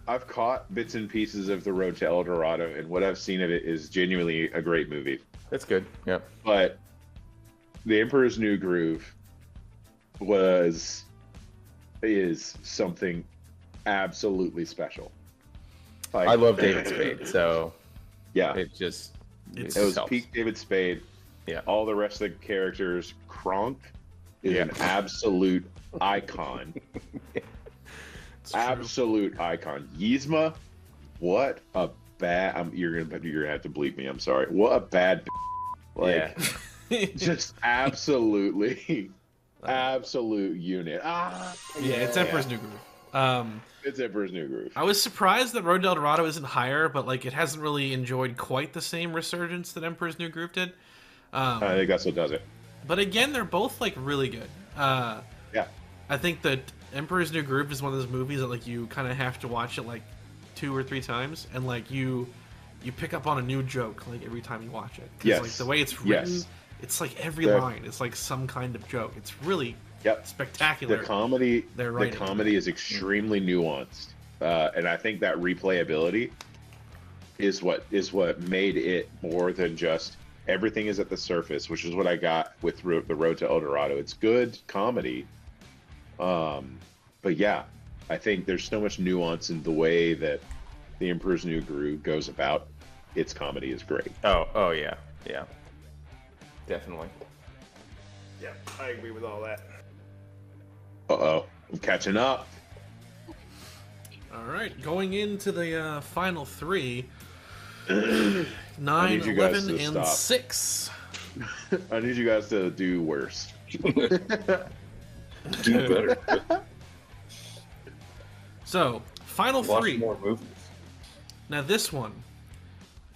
I've caught bits and pieces of The Road to El Dorado, and what I've seen of it is genuinely a great movie. It's good. Yep. But The Emperor's New Groove is something absolutely special. Like, I love David Spade, so yeah, it just it was helps. peak David Spade. Yeah. All the rest of the characters, Kronk is an absolute icon. Absolute icon. Yzma, what a bad. You're gonna have to bleep me. I'm sorry. What a bad. Like, just absolutely, absolute unit. It's Emperor's New Groove. It's Emperor's New Groove. I was surprised that Road to El Dorado isn't higher, but like it hasn't really enjoyed quite the same resurgence that Emperor's New Groove did. I think that's what does it. But again, they're both like really good. Yeah. I think that Emperor's New Groove is one of those movies that like you kind of have to watch it like 2 or 3 times, and like you pick up on a new joke like every time you watch it. Yes. Like the way it's written, it's like every line is like some kind of joke. It's really spectacular. The comedy, right, is extremely nuanced, and I think that replayability is what made it more than just everything is at the surface, which is what I got with The Road to El Dorado. It's good comedy, but yeah, I think there's so much nuance in the way that The Emperor's New Groove goes about its comedy is great. Oh yeah, definitely. Yeah, I agree with all that. I'm catching up. All right, going into the final 3, 9, need you guys 11, to and stop. 6. I need you guys to do worse. Do better. So, final Watch 3. more movies. Now this one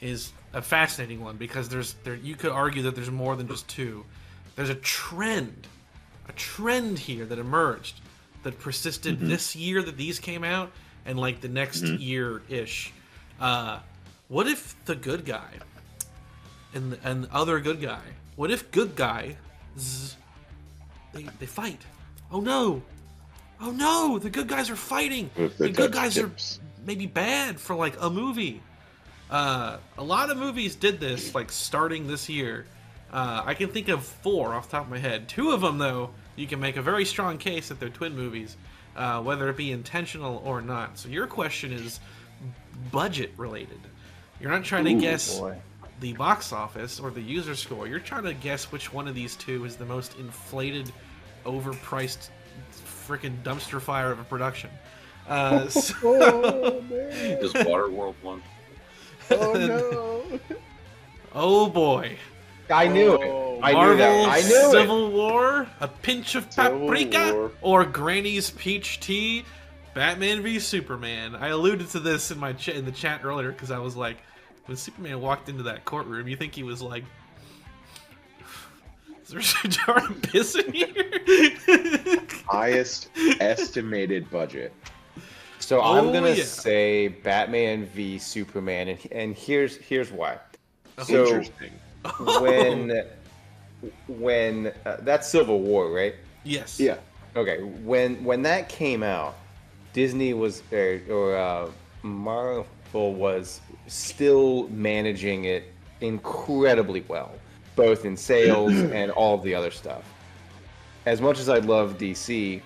is a fascinating one because you could argue that there's more than just 2. There's a trend here that emerged that persisted this year that these came out and like the next year-ish. What if the good guy and the other good guy, what if good guys they fight? Oh no, the good guys are fighting. The good guys are maybe bad for like a movie. A lot of movies did this like starting this year. I can think of 4 off the top of my head. 2 of them, though, you can make a very strong case that they're twin movies, whether it be intentional or not. So your question is budget related. You're not trying to guess the box office or the user score, you're trying to guess which one of these two is the most inflated, overpriced, freaking dumpster fire of a production. Oh, man. Is Waterworld one? Oh, no. Oh boy. I knew it. Oh, I knew Marvel that. I knew it. Civil War, A Pinch of Civil Paprika, War. or Granny's Peach Tea, Batman v Superman. I alluded to this in my in the chat earlier because I was like, when Superman walked into that courtroom, you think he was like, "Is there a jar of piss in here?" Highest estimated budget. So I'm Oh, gonna yeah. say Batman v Superman, and here's why. So Interesting. when that's Civil War, right? Yes. Yeah. Okay, when that came out, Disney was or Marvel was still managing it incredibly well, both in sales and all of the other stuff. As much as I love DC,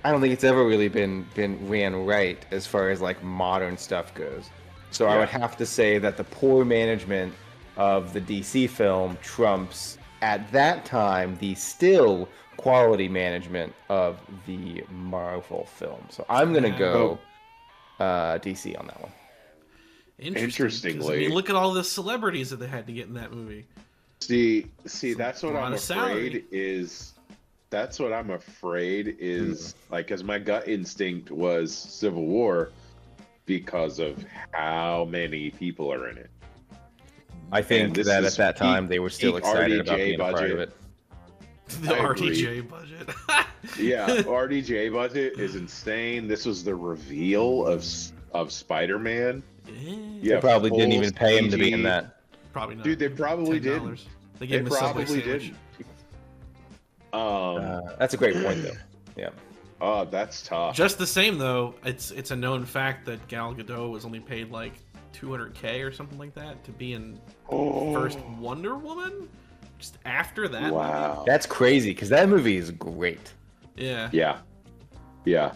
I don't think it's ever really been ran right as far as like modern stuff goes. So I would have to say that the poor management of the DC film trumps at that time the still quality management of the Marvel film. So I'm gonna go DC on that one. Interesting. 'Cause, I mean, look at all the celebrities that they had to get in that movie. See, that's what lot I'm of salary. afraid is. That's what I'm afraid is like, because my gut instinct was Civil War because of how many people are in it. I think this that is at that time peak- they were still peak excited about RDJ being a part budget. of it. The I agree. RDJ budget. Yeah, RDJ budget is insane. This was the reveal of Spider-Man. Yeah, They probably didn't full even pay him to be in CG. that. probably not. Dude, they probably $10. didn't. They gave him a Subway probably sandwich. didn't. That's a great point, though. Yeah. Oh, that's tough. Just the same though, it's a known fact that Gal Gadot was only paid like $200K or something like that to be in first Wonder Woman. Just after that. Wow. That's crazy because that movie is great. Yeah. Yeah.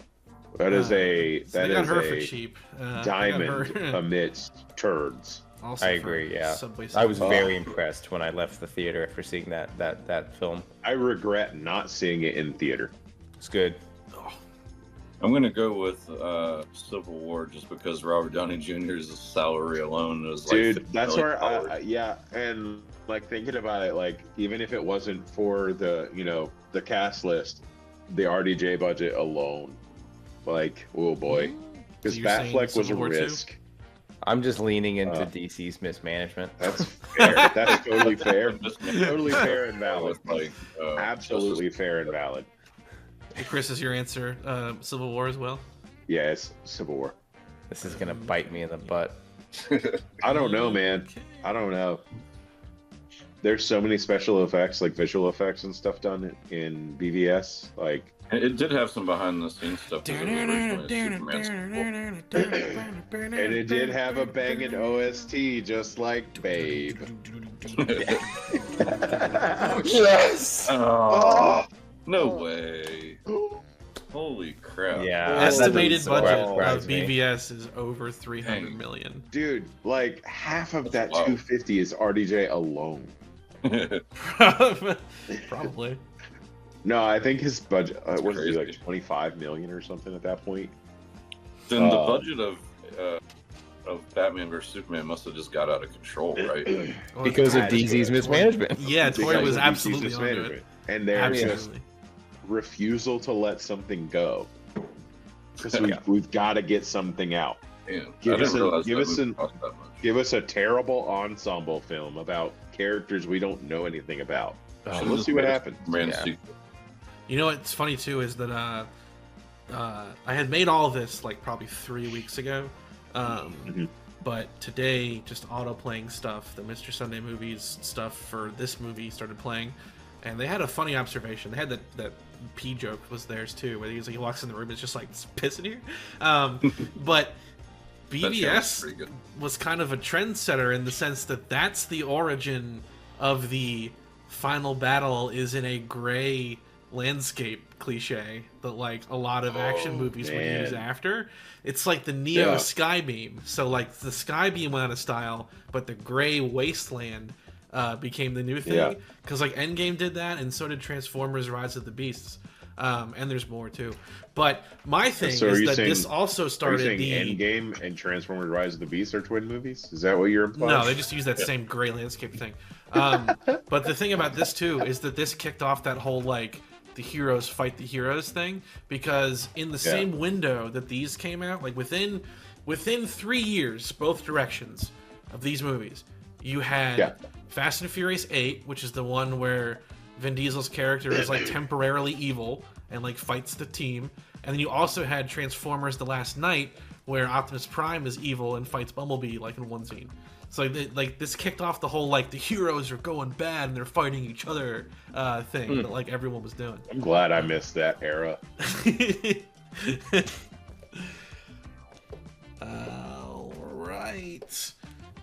That is So a they got her for a cheap. They got diamond her- amidst turds. also I for agree. Yeah. Subway I was sandwich. very impressed when I left the theater after seeing that film. I regret not seeing it in theater. It's good. I'm gonna go with Civil War just because Robert Downey Jr.'s salary alone is like Dude, $50 that's million. where yeah, and like thinking about it, like even if it wasn't for the the cast list, the RDJ budget alone, like oh boy, because So you're saying Batfleck was a Civil War 2? risk. I'm just leaning into DC's mismanagement. That's fair. That's totally fair. Just- Totally fair and valid. Like, Absolutely fair and valid. Hey, Chris, is your answer Civil War as well? Yeah, it's Civil War. This is gonna bite me in the butt. I don't know, man. Okay. I don't know. There's so many special effects, like visual effects and stuff done in BVS. Like, It did have some behind the scenes stuff. 'cause it was originally a Superman sequel. and it did have a banging OST, just like Babe. Yes. Oh, no way. Holy crap. Yeah. Estimated that budget doesn't surprise of me. BVS is over 300 Dang. million. Dude, like half of that Wow. 250 is RDJ alone. Probably. No, I think his budget was crazy. like 25 million or something at that point. Then the budget of Batman vs Superman must have just got out of control, right? Because of That's DC's good. mismanagement. Yeah, Toy Because was of absolutely DC's onto it. mismanagement. And their just Absolutely. refusal to let something go. Because Yeah. we've got to get something out. Damn, Give I didn't us a- realize give that us movie an- cost that much. Give us a terrible ensemble film about characters we don't know anything about. Oh, Let's see what happens. Superman Yeah. sequel. You know what's funny too is that I had made all this like probably 3 weeks ago, but today just auto playing stuff, the Mr. Sunday Movies stuff for this movie started playing, and they had a funny observation. They had that pee joke was theirs too, where he walks in the room, it's just like it's piss in here, but. That sounds BVS pretty good. was kind of a trendsetter in the sense that that's the origin of the final battle is in a gray landscape cliche that like a lot of action movies would man. use after. It's like the Neo Yeah. Skybeam. So like the Skybeam went out of style, but the gray wasteland became the new Yeah. thing. Because like Endgame did that, and so did Transformers: Rise of the Beasts. And there's more too. But my thing So are is you that saying- this also Are you started saying the. Endgame and Transformers: Rise of the Beast are twin movies? Is that what you're implying? No, they just use that same gray landscape thing. But the thing about this too is that this kicked off that whole like the heroes fight the heroes thing, because in the same window that these came out, like within 3 years, both directions of these movies, you had Fast and Furious 8, which is the one where Vin Diesel's character is like temporarily evil and like fights the team, and then you also had Transformers: The Last Knight, where Optimus Prime is evil and fights Bumblebee like in one scene. So like this kicked off the whole like the heroes are going bad and they're fighting each other thing that like everyone was doing. I'm glad I missed that era. All right.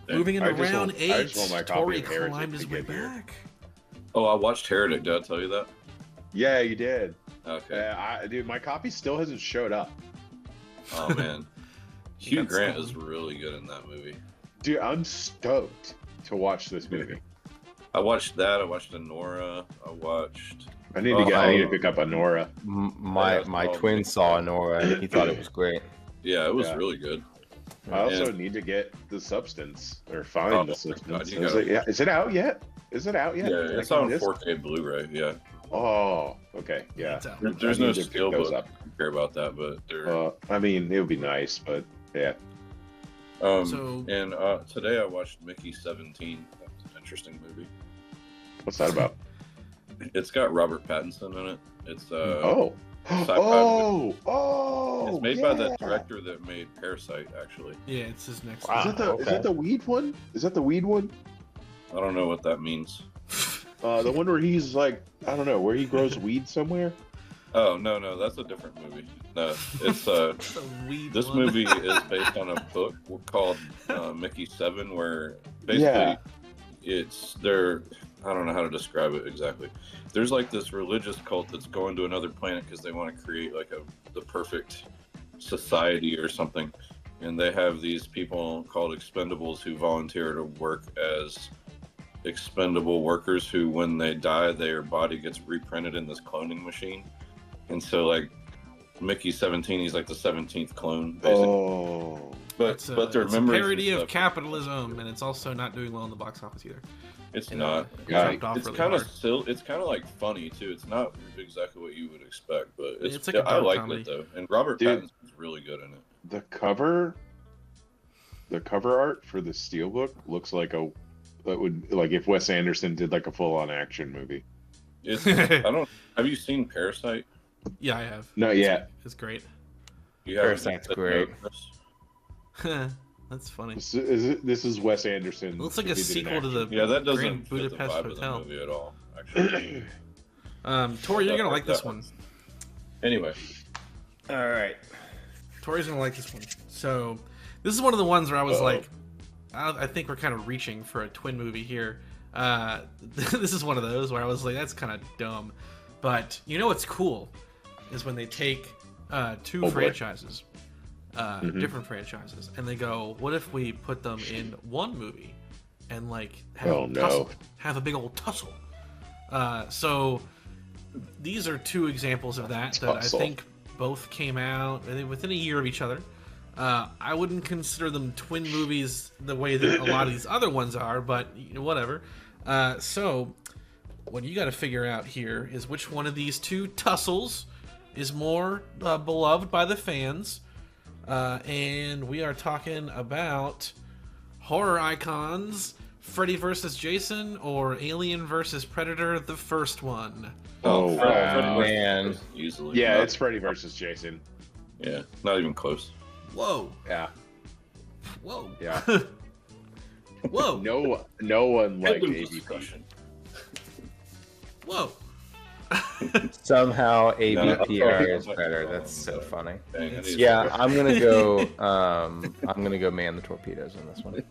Moving into I just round want- I just 8, want my copy Tori of Heretic climbed to his way get here. back. Oh, I watched Heretic. Did I tell you that? Yeah, you did. Okay. Dude, my copy still hasn't showed up. Oh man, Hugh That's Grant fun. is really good in that movie. Dude, I'm stoked to watch this movie. I watched that. I watched Anora. I watched. I need to pick up Anora. My twin saw Nora and he thought it was great. Yeah, it was Yeah. really good. I also And- need to get the Substance or find Oh, the my Substance. God, you Is gotta- is it out yet? Is it out yet? Yeah, Can I it's get on this? 4K Blu-ray. Yeah, Oh, okay, yeah. It's out. there's I no need to pick those steelbook. up. I don't care about that, but they're. I mean, it would be nice, but yeah. So- And today I watched Mickey 17. That's an interesting movie. What's that about? It's got Robert Pattinson in it. It's Oh, sci-fi oh, it's made by the director that made Parasite. Actually, Yeah, it's his next Wow. one. Is that the weed one? Is that the weed one? I don't know what that means. The one where he's like, I don't know, where he grows weed somewhere. Oh no, that's a different movie. No, it's It's a weed this one. movie is based on a book called Mickey 7, where basically it's there. I don't know how to describe it exactly. There's like this religious cult that's going to another planet because they want to create like the perfect society or something, and they have these people called expendables who volunteer to work as expendable workers who, when they die, their body gets reprinted in this cloning machine. And so like Mickey 17, he's like the 17th clone basically. Oh, but It's their it's a memories parody and of stuff, capitalism, and it's also not doing well in the box office either. it's And, not. it Yeah. dropped off It's really kind of hard. still. It's kind of like funny too. It's not exactly what you would expect, but It's like a I dark like comedy. it though. And Robert Dude. Pattinson's really good in it. the cover art for the Steelbook looks like that would like if Wes Anderson did like a full-on action movie. It's. I don't. Have you seen Parasite? Yeah, I have. Not yet. It's great. You haven't Parasite's seen great. Chris? That's funny. This is Wes Anderson. It looks like a if he did an sequel to action the Yeah, that Grand doesn't fit the Budapest vibe Hotel. of the movie at all. Actually. Tori, you're gonna like this one. Anyway, All right. Tori's gonna like this one. So, this is one of the ones where I was Uh-oh. like, I think we're kind of reaching for a twin movie here. This is one of those where I was like, that's kind of dumb. But you know what's cool is when they take two boy. franchises, different franchises, and they go, what if we put them in one movie and like have Oh, a no. tussle, have a big old tussle. So these are two examples of that Tussle. I think both came out within a year of each other. I wouldn't consider them twin movies the way that a lot of these other ones are, but you know, whatever. So what you got to figure out here is which one of these two tussles is more beloved by the fans. And we are talking about horror icons, Freddy vs. Jason or Alien vs. Predator, the first one. Oh, Freddy wow. versus man. Jason, easily. Yeah, Not- it's Freddy versus Jason. yeah, not even close. Whoa. Yeah, Whoa. yeah. Whoa. No one like End of AVP. discussion. Whoa. Somehow ABPR No, is better. That's so funny. Dang, I need Yeah, to- I'm gonna go. I'm gonna go man the torpedoes on this one.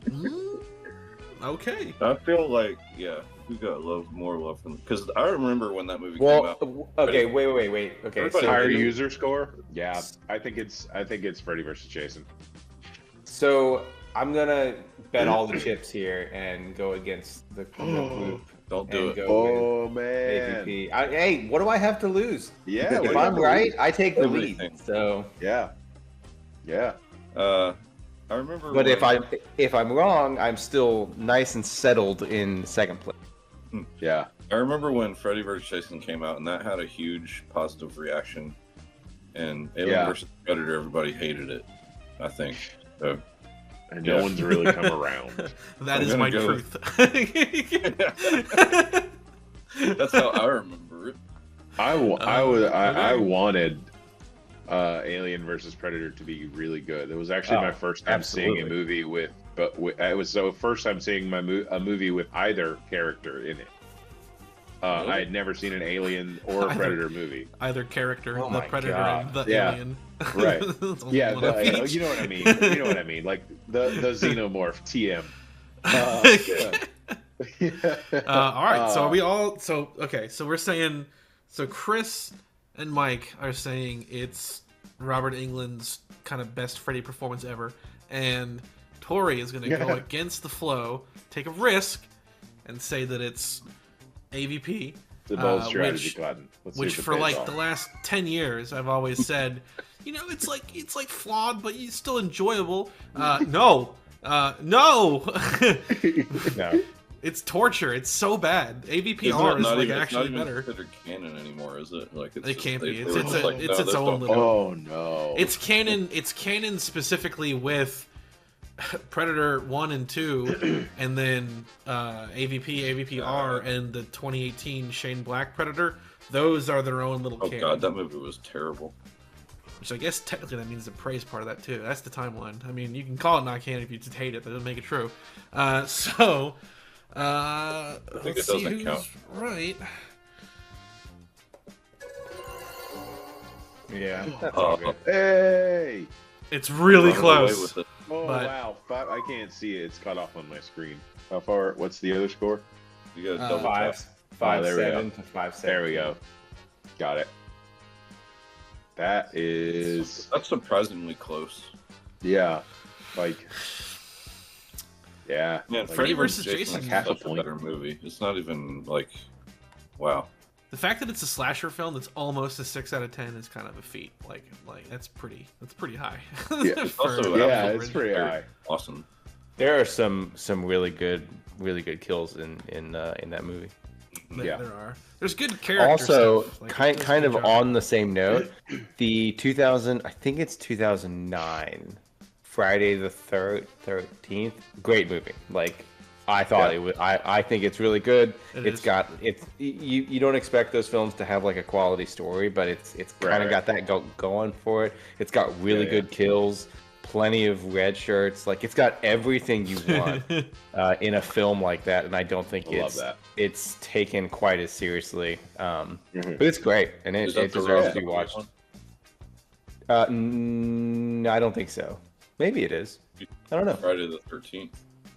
Okay. I feel like, yeah, we got more love from, because I remember when that movie came Well, out. okay, wait. Okay, Everybody- Higher so user score? Yeah, I think it's Freddy versus Jason. So I'm gonna bet all the chips here and go against the group. Don't do and it. go Oh man. with AVP. Hey, what do I have to lose? Yeah. what If do you I'm have to right, lose? I take the Everything. lead. So, Yeah. Yeah. I remember. but when- if I'm wrong, I'm still nice and settled in second place. Yeah. I remember when Freddy vs. Jason came out, and that had a huge positive reaction. And Alien Yeah. vs. Predator, everybody hated it. I think. So, And Yeah. no one's really come around. That I'm is gonna my go truth. that's how I remember it. I okay. wanted Alien versus Predator to be really good. It was actually my first time seeing a movie with it was the first time seeing a movie with either character in it. Really? I had never seen an Alien or a Predator movie. Either character, Oh the my predator God. and the Yeah. alien. Right. It's only Yeah, one of each. you know what I mean. You know what I mean. Like the xenomorph TM. All right, so are we all okay, so we're saying, so Chris and Mike are saying it's Robert Englund's kind of best Freddy performance ever, and Tori is going to go against the flow, take a risk, and say that it's AVP. The bold strategy, Cotton. Let's see Which if it for pays like off. the last 10 years I've always said, you know, it's like flawed, but it's still enjoyable. No. No. It's torture. It's so bad. AVPR is not like even, actually it's not better. even considered canon anymore, is it? Like it's It just- can't be. they It's were its just like, it's no, its this own don't little. Oh no. It's canon. It's canon specifically with Predator 1 and 2, and then AVP, AVPR, and the 2018 Shane Black Predator. Those are their own little Oh canon. god, that movie was terrible. Which I guess technically that means the praise part of that too. That's the timeline. I mean, you can call it not canon if you just hate it, but it doesn't make it true. I think let's it see doesn't who's count. right. Yeah. That's Uh, all good. Hey. It's really Run away close. with it. Oh But- wow. I can't see it. It's cut off on my screen. How far? What's the other score? You gotta double tap. 5-7 to 5-7. There we go. Got it. That is That's surprisingly close. yeah. Like yeah. Man, like, Freddy versus vs. Jason Jason is is half a such a point. better movie. It's not even like, wow. The fact that it's a slasher film that's almost a 6 out of 10 is kind of a feat. Like that's pretty high. Yeah, For- also- yeah, Absolutely. it's pretty high. Awesome. There are some really good kills in that movie. There, Yeah. there are. There's good character Also, stuff. Like, kind does a kind good of job. on the same note, the 2000, I think it's 2009, Friday the 13th, great movie. Like I thought Yeah. it was. I think it's really good. It is. You don't expect those films to have like a quality story, but it's kind of Right. got that going for it. It's got really Yeah, good kills, plenty of red shirts. Like it's got everything you want in a film like that, and I don't think I love that. it's taken quite as seriously. Mhm. But it's great, and Is it that the deserves Rob to be Zombie watched. one? I don't think so. Maybe it is. I don't know. Friday the 13th.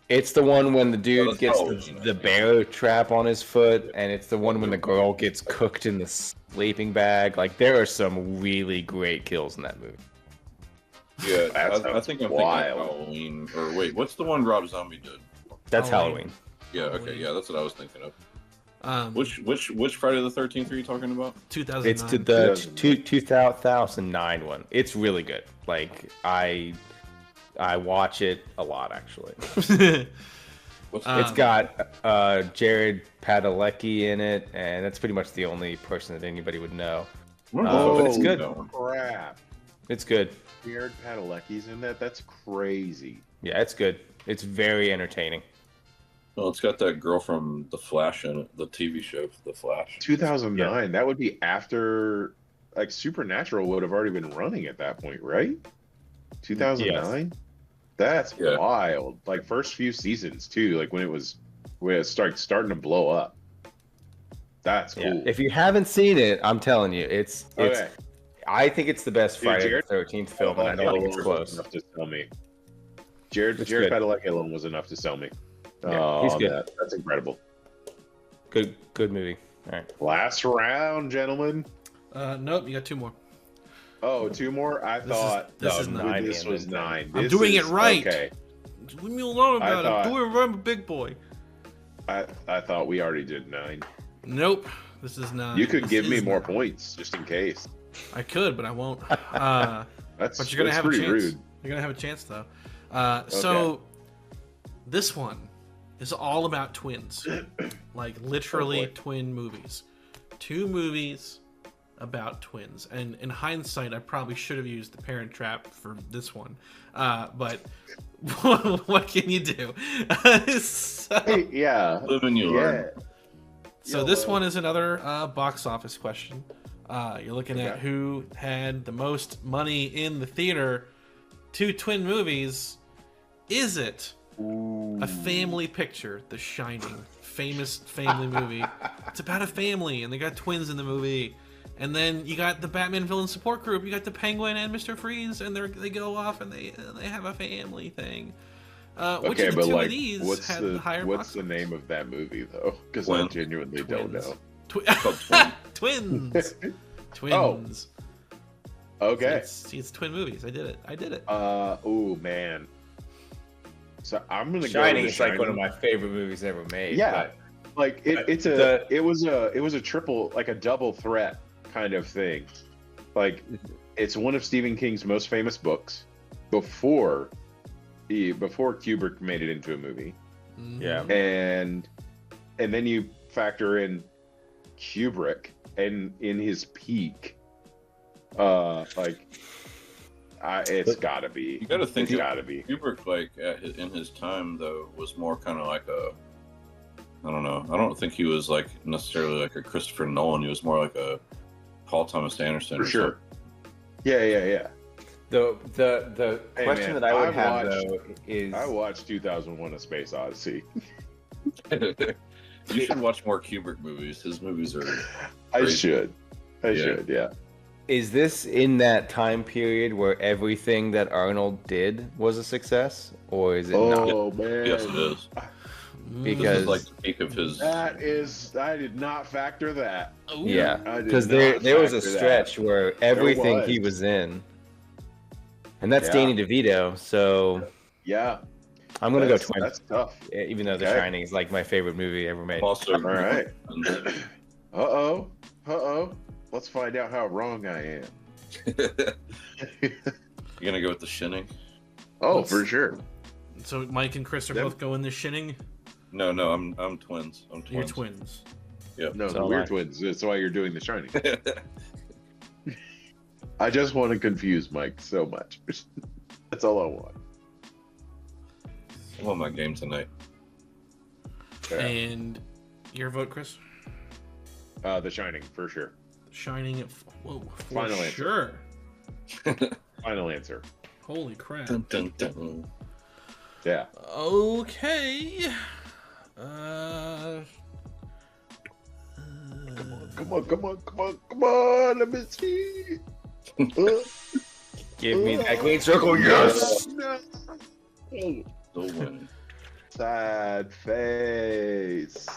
It's the one when the dude that's gets Halloween, I the think. bear trap on his foot, and it's the one when the girl gets cooked in the sleeping bag. Like there are some really great kills in that movie. Yeah, That I sounds think I'm wild. thinking Halloween. Or wait, what's the one Rob Zombie did? That's Halloween. Halloween. Yeah, okay, yeah, that's what I was thinking of. Which Friday the 13th are you talking about? 2009. It's the 2009 one. It's really good. Like I watch it a lot actually. What's It's got Jared Padalecki in it, and that's pretty much the only person that anybody would know. But it's good. Crap. It's good. Jared Padalecki's in that? That's crazy. Yeah, it's good. It's very entertaining. Well, it's got that girl from The Flash in it, the TV show, The Flash. 2009. That would be after like Supernatural would have already been running at that point, right? 2009. That's Yeah. wild. Like first few seasons too. Like when it starting to blow up. That's Yeah. cool. If you haven't seen it, I'm telling you, it's Okay. I think it's the best Dude, Friday Jared- the 13th film, and I don't think it's was close. enough to sell me. Jared It's Padalecki good. alone was enough to sell me. Yeah, he's Oh, good. that's incredible. Good movie. All right. Last round, gentlemen. Nope, you got two more. Oh, two more? I thought this no, is nine this and was then 9. I'm This doing is- it right. Okay. Just leave me alone I about it. I'm thought- doing it right. I'm a big boy. I thought we already did 9. Nope. This is 9. You could This give me is more 9. points just in case. I could, but I won't. That's But you're gonna that's have a pretty chance. rude. You're gonna have a chance though. So this one is all about twins, like literally Oh, boy. twin movies. 2 movies about twins. And in hindsight, I probably should have used The Parent Trap for this one. But what can you do? so Hey, yeah. Live and you learn. so this one is another box office question. You're looking at Okay. who had the most money in the theater. 2 twin movies. Is it a family picture, The Shining, famous family movie? It's about a family, and they got twins in the movie. And then you got the Batman villain support group. You got the Penguin and Mr. Freeze, and they go off and they have a family thing. Which Okay, of the but 2 like, of these what's had the the higher what's box the office? name of that movie though? Because I Twins. genuinely don't Twins. know. called Twins. Twins. Twins. Okay. It's twin movies. I did it. Oh man. So I'm gonna Shining go. is like one of my favorite movies ever made. Yeah. Like but it was a triple, like a double threat kind of thing. Like it's one of Stephen King's most famous books before Kubrick made it into a movie. Mhm. Yeah. And then you factor in Kubrick and in his peak, it's gotta be. You got to think It's gotta be. Kubrick, like in his time, though, was more kind of like a. I don't know. I don't think he was like necessarily like a Christopher Nolan. He was more like a Paul Thomas Anderson. For or sure. Yeah. The Hey, question man, that I would I have watched- though is I watched 2001: A Space Odyssey. something. You should watch more Kubrick movies. His movies are. I Great. should. Yeah. Should. Yeah. is this in that time period where everything that Arnold did was a success, or is it not? Oh man. Yes, it is. Mm. This Because is like the peak of his. That is. I did not factor that. Ooh. Yeah, I did because not there was a factor that. stretch where everything he was. was in, and that's Yeah. Danny DeVito. So Yeah. I'm gonna go That's- Twins, That's tough. even though The Okay. Shining is like my favorite movie ever made. Also, All right. Uh oh. Let's find out how wrong I am. You're gonna go with The Shining? Oh, for sure. So Mike and Chris are Them- both going the Shinning. No, I'm twins. I'm twins. You're twins. No, So we're am I. twins. That's why you're doing The Shining. I just want to confuse Mike so much. That's all I want. I won my game tonight. Yeah. And your vote, Chris? The Shining, for sure. Shining. Whoa. For Final answer. sure. Final answer. Holy crap. Dun, dun, dun. Yeah. Okay. Come on. Let me see. Give me that green circle, yes. No. Still winning. Sad face.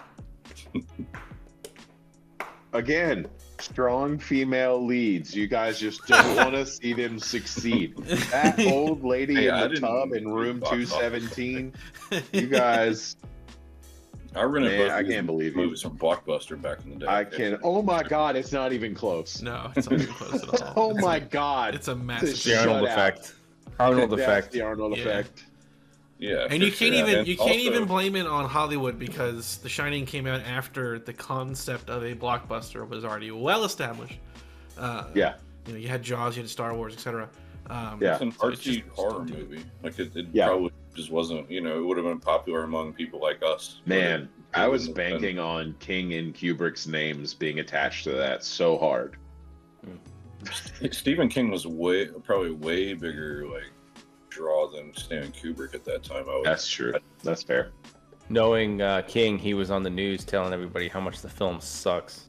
Again, strong female leads. You guys just don't want to see them succeed. That old lady Hey, I in the didn't tub in room box office. 217. You guys, I rented Man, both I these can't believe you. movies from Blockbuster back in the day. I can. Oh my God, it's not even close. No, it's not even close at all. Oh my God. It's a The massive. Shut Arnold out. effect. Arnold That's effect. the Arnold Yeah. effect. Yeah, And for you can't sure. even And you can't also- even blame it on Hollywood because The Shining came out after the concept of a blockbuster was already well established. Yeah. You know, you had Jaws, you had Star Wars, etc. Yeah. It's an So it's artsy just- horror movie. Like it Yeah. probably just wasn't. You know, it would have been popular among people like us. Man, But it I was wouldn't have been. banking on King and Kubrick's names being attached to that so hard. Stephen King was probably way bigger like draw than Stanley Kubrick at that time. I would. That's true. That's fair. Knowing King, he was on the news telling everybody how much the film sucks.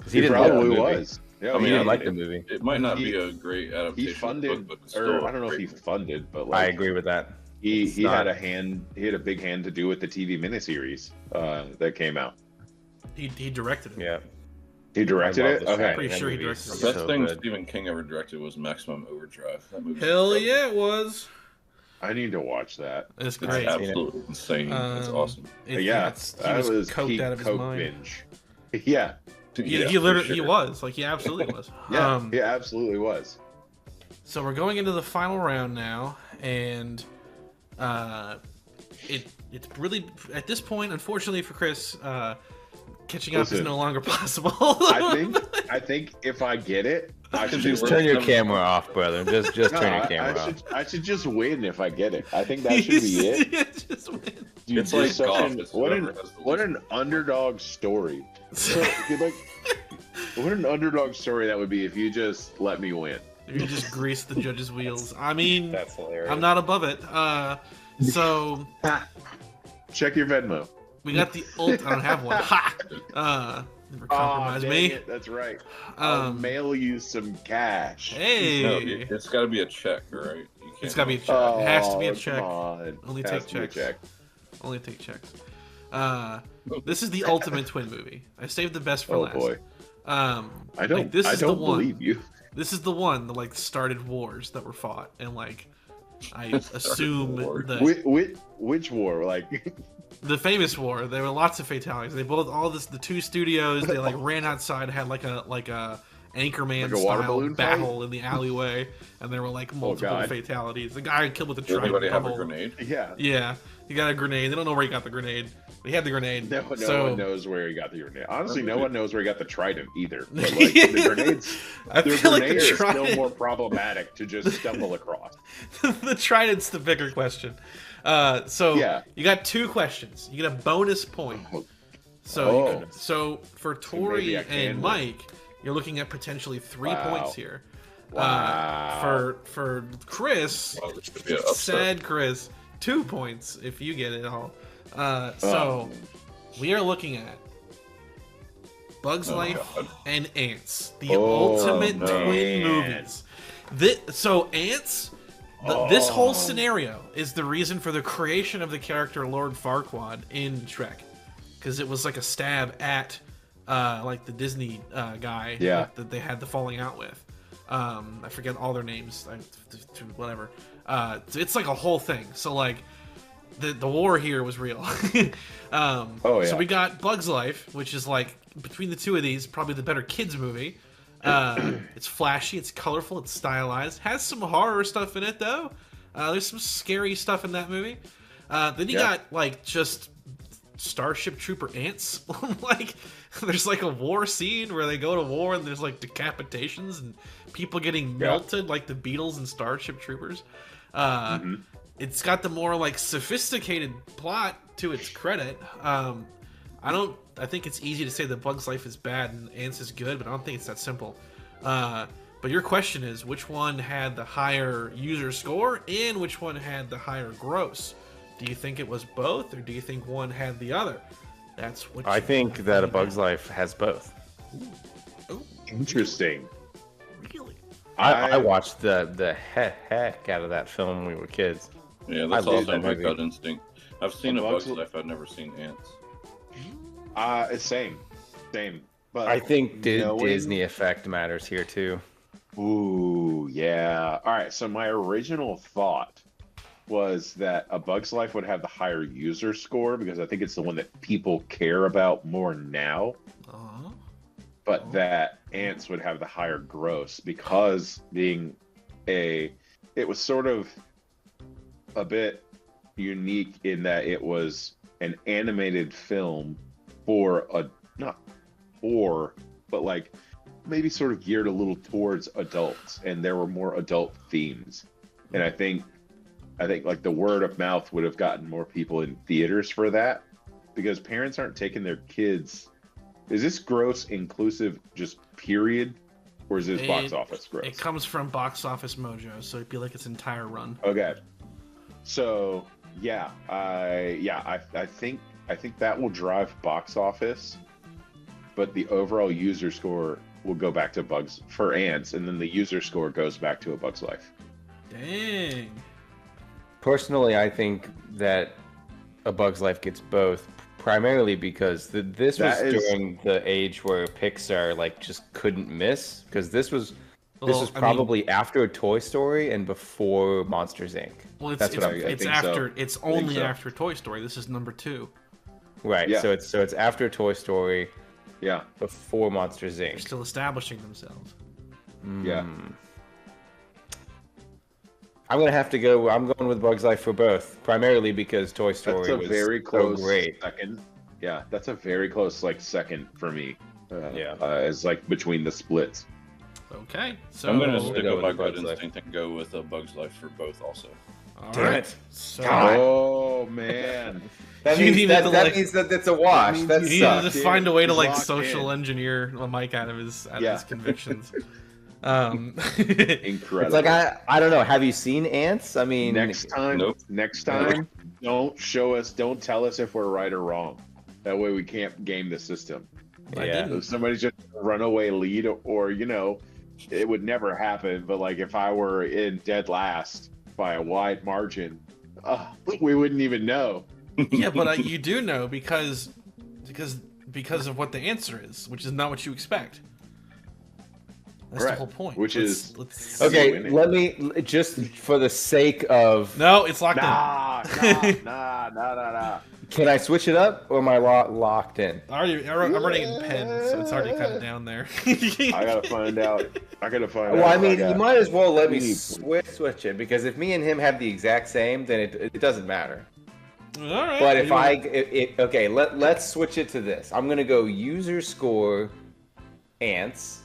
'Cause He didn't like the probably movie. was. Yeah, I He mean, didn't I like mean, the movie. It might not He- be a great adaptation. He of the funded, book, but it's or still I don't know if he great. funded, but I like agree with that. he had a hand. He had a big hand to do with the TV miniseries that came out. He directed it. Yeah. He directed I love it. The Okay. Shining. Pretty That sure he movie is directed it. The best so thing good. Stephen King ever directed was Maximum Overdrive. That movie. Hell yeah, it was. I need to watch that. It's It's great. absolutely insane. It's awesome. Yeah, he was was coked peak out of his coke mind. binge. Yeah, He literally for he sure. was like he absolutely was. yeah, he absolutely was. So we're going into the final round now, and it's really at this point, unfortunately for Chris, catching up is Listen. no longer possible. I think if I get it, I should Just Just turn your camera off, brother. Just No, turn your camera off. I should just win if I get it. I think that should be it. Just win. Dude, It's like such golf. an- It's what whoever an has the what least- an underdog story. Like, what an underdog story that would be if you just let me win. You just grease the judge's wheels. I mean, That's hilarious. I'm not above it. So Check your Venmo. we got the ult. I don't have one. Ha! Never compromise dang me. it, that's right. I'll mail you some cash. Hey, No, it's got to be a check, right? You can't. it's gotta be a check. It has to be a Oh, check. come on. Only Has take to be a checks. check. Only take checks. This is the ultimate twin movie. I saved the best for Oh last. boy. I I don't believe you. This is the one that like started wars that were fought, and like I assume war. Which war? Like the famous war. There were lots of fatalities. They built all this. The two studios. They like ran outside, had like a Anchorman Like a water style balloon battle in the alleyway, and there were like multiple God. fatalities. The guy killed with a Does trident. anybody have a bubble. grenade? yeah. Yeah, he got a grenade. They don't know where he got the grenade. But he had the grenade. No so, one knows where he got the grenade. Honestly, no one knows where he got the trident either. But like the grenades, I the feel like grenade the is still trident, more problematic to just stumble across. the trident's the bigger question. So Yeah. you got two questions. You get a bonus point. So Oh. so for Tori maybe I can and win. Mike, you're looking at potentially 3 Wow. points here. Wow. For Chris, Well, there should be an upset. sad Chris, 2 points if you get it all. So we are looking at Bugs Oh, Life God. and Ants, the Oh, ultimate no. twin movies. So Ants, this whole scenario is the reason for the creation of the character Lord Farquaad in Shrek, because it was like a stab at like the Disney guy Yeah. that they had the falling out with. I forget all their names. Whatever. It's like a whole thing. So like the war here was real. yeah. So we got Bugs Life, which is like between the two of these, probably the better kids movie. It's flashy, it's colorful, it's stylized. Has some horror stuff in it though. There's some scary stuff in that movie. Then you got like just Starship Trooper ants. Like there's like a war scene where they go to war and there's like decapitations and people getting melted like the Beatles and Starship Troopers. It's got the more like sophisticated plot to its credit. I think it's easy to say that Bugs Life is bad and Ants is good, but I don't think it's that simple. But your question is, which one had the higher user score and which one had the higher gross? Do you think it was both, or do you think one had the other? That's what I you think have to that A find Bug's out. Life has both. Interesting. Really? I watched the heck out of that film when we were kids. Yeah, that's I love also that my movie. gut instinct. I've seen A A Bug's Bug's Life. I've never seen Ants. It's same. But I think knowing- Disney effect matters here too. Ooh, yeah. All right. So my original thought was that A Bug's Life would have the higher user score because I think it's the one that people care about more now. Uh-huh. But that Ants would have the higher gross because it was sort of a bit unique in that it was an animated film but like maybe sort of geared a little towards adults, and there were more adult themes. And I think like the word of mouth would have gotten more people in theaters for that because parents aren't taking their kids. Is this gross inclusive just period, or is this box office gross? It comes from Box Office Mojo, so it'd be like its entire run. Okay. So I think that will drive box office, but the overall user score will go back to Bugs for Ants, and then the user score goes back to A Bug's Life. Dang. Personally, I think that A Bug's Life gets both, primarily because this was during the age where Pixar like just couldn't miss, because this was probably after Toy Story and before Monsters Inc. Well, That's what I it's think after so. it's only after Toy Story. This is number 2. Right. Yeah. So it's after Toy Story, Yeah. before Monsters They're Inc. still establishing themselves. Yeah. I'm gonna have to go. I'm going with Bug's Life for both, primarily because Toy Story That's a was very close so great. second. Yeah, that's a very close like second for me. Yeah. It's like between the splits. Okay, so I'm gonna we'll stick go with my with gut Bug's Life. instinct and go with a Bug's Life for both also. all Damn right. it. So Oh man. That You means needed that, to, that like- means that it's a wash. means That you needed to sucks. dude. find a way to He's like locked social in. engineer Mike out of his Yeah. convictions. Incredible. It's like I don't know. Have you seen Ants? I mean, next time, Nope. don't tell us if we're right or wrong. That way we can't game the system. I yeah. didn't. If somebody's just a runaway lead, or it would never happen. But like if I were in dead last by a wide margin, we wouldn't even know. Yeah, but you do know because of what the answer is, which is not what you expect. That's the Right. whole point. Which is- let's Okay, winning. let me just for the sake of. No, it's locked Nah. Can I switch it up, or am I locked in? in. I'm already in pen, so it's already kind of down there. I gotta find out. Well, I mean, you might as well let me Need- switch it, because if me and him have the exact same, then it doesn't matter. All right. But if okay, let's switch it to this. I'm gonna go user score, Ants,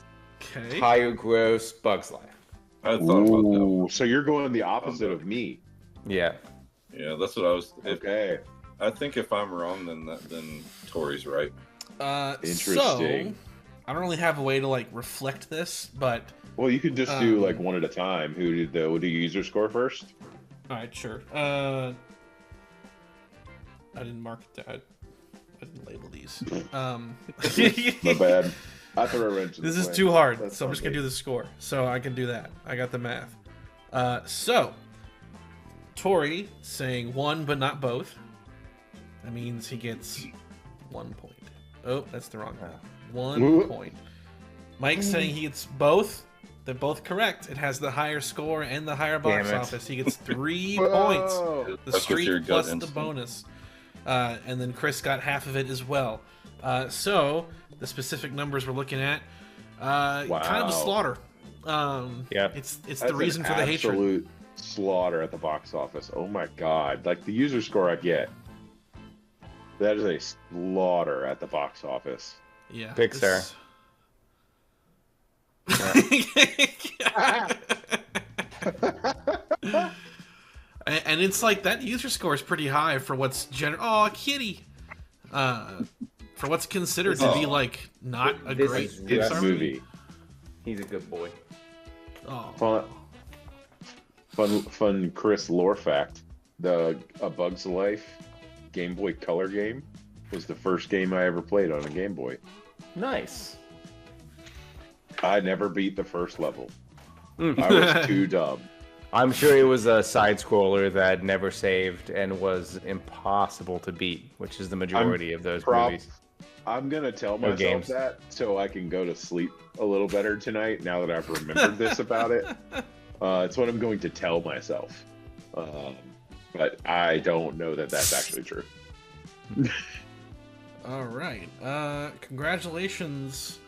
okay. higher gross, Bug's Life. I thought about that. Ooh, so you're going the opposite of me. Yeah. Yeah, that's what I was. Okay. I think if I'm wrong, then Tori's right. So Interesting. I don't really have a way to like reflect this, but Well, you could just do like one at a time. Who did the user score first? all right, sure. I didn't mark it. I didn't label these. My bad. I threw a wrench. in This the is plan. too hard, That's so I'm just gonna fine. do the score. So I can do that. I got the math. So Tori saying one but not both. That means he gets 1 point. Oh, that's the wrong one. 1 point. Mike saying he gets both. They're both correct. It has the higher score and the higher box Damn it. office. He gets 3 Whoa. points. The That's with your streak gut plus the instinct. bonus. And then Chris got half of it as well. So the specific numbers we're looking at, kind of a slaughter. Yeah. It's That's the reason an for the hatred. absolute slaughter at the box office. Oh my god! Like the user score I get, that is a slaughter at the box office. Yeah. Pixar. And it's like that user score is pretty high for what's Oh, kitty. For what's considered to be like not a This great is Kids Pixar movie. He's a good boy. Oh. Fun. Chris lore fact: A Bug's Life Game Boy Color game was the first game I ever played on a Game Boy. Nice. I never beat the first level. I was too dumb. I'm sure it was a side scroller that never saved and was impossible to beat, which is the majority of those movies. I'm gonna tell Or myself games. that so I can go to sleep a little better tonight. Now that I've remembered this about it, it's what I'm going to tell myself. But I don't know that that's actually true. All right. Congratulations,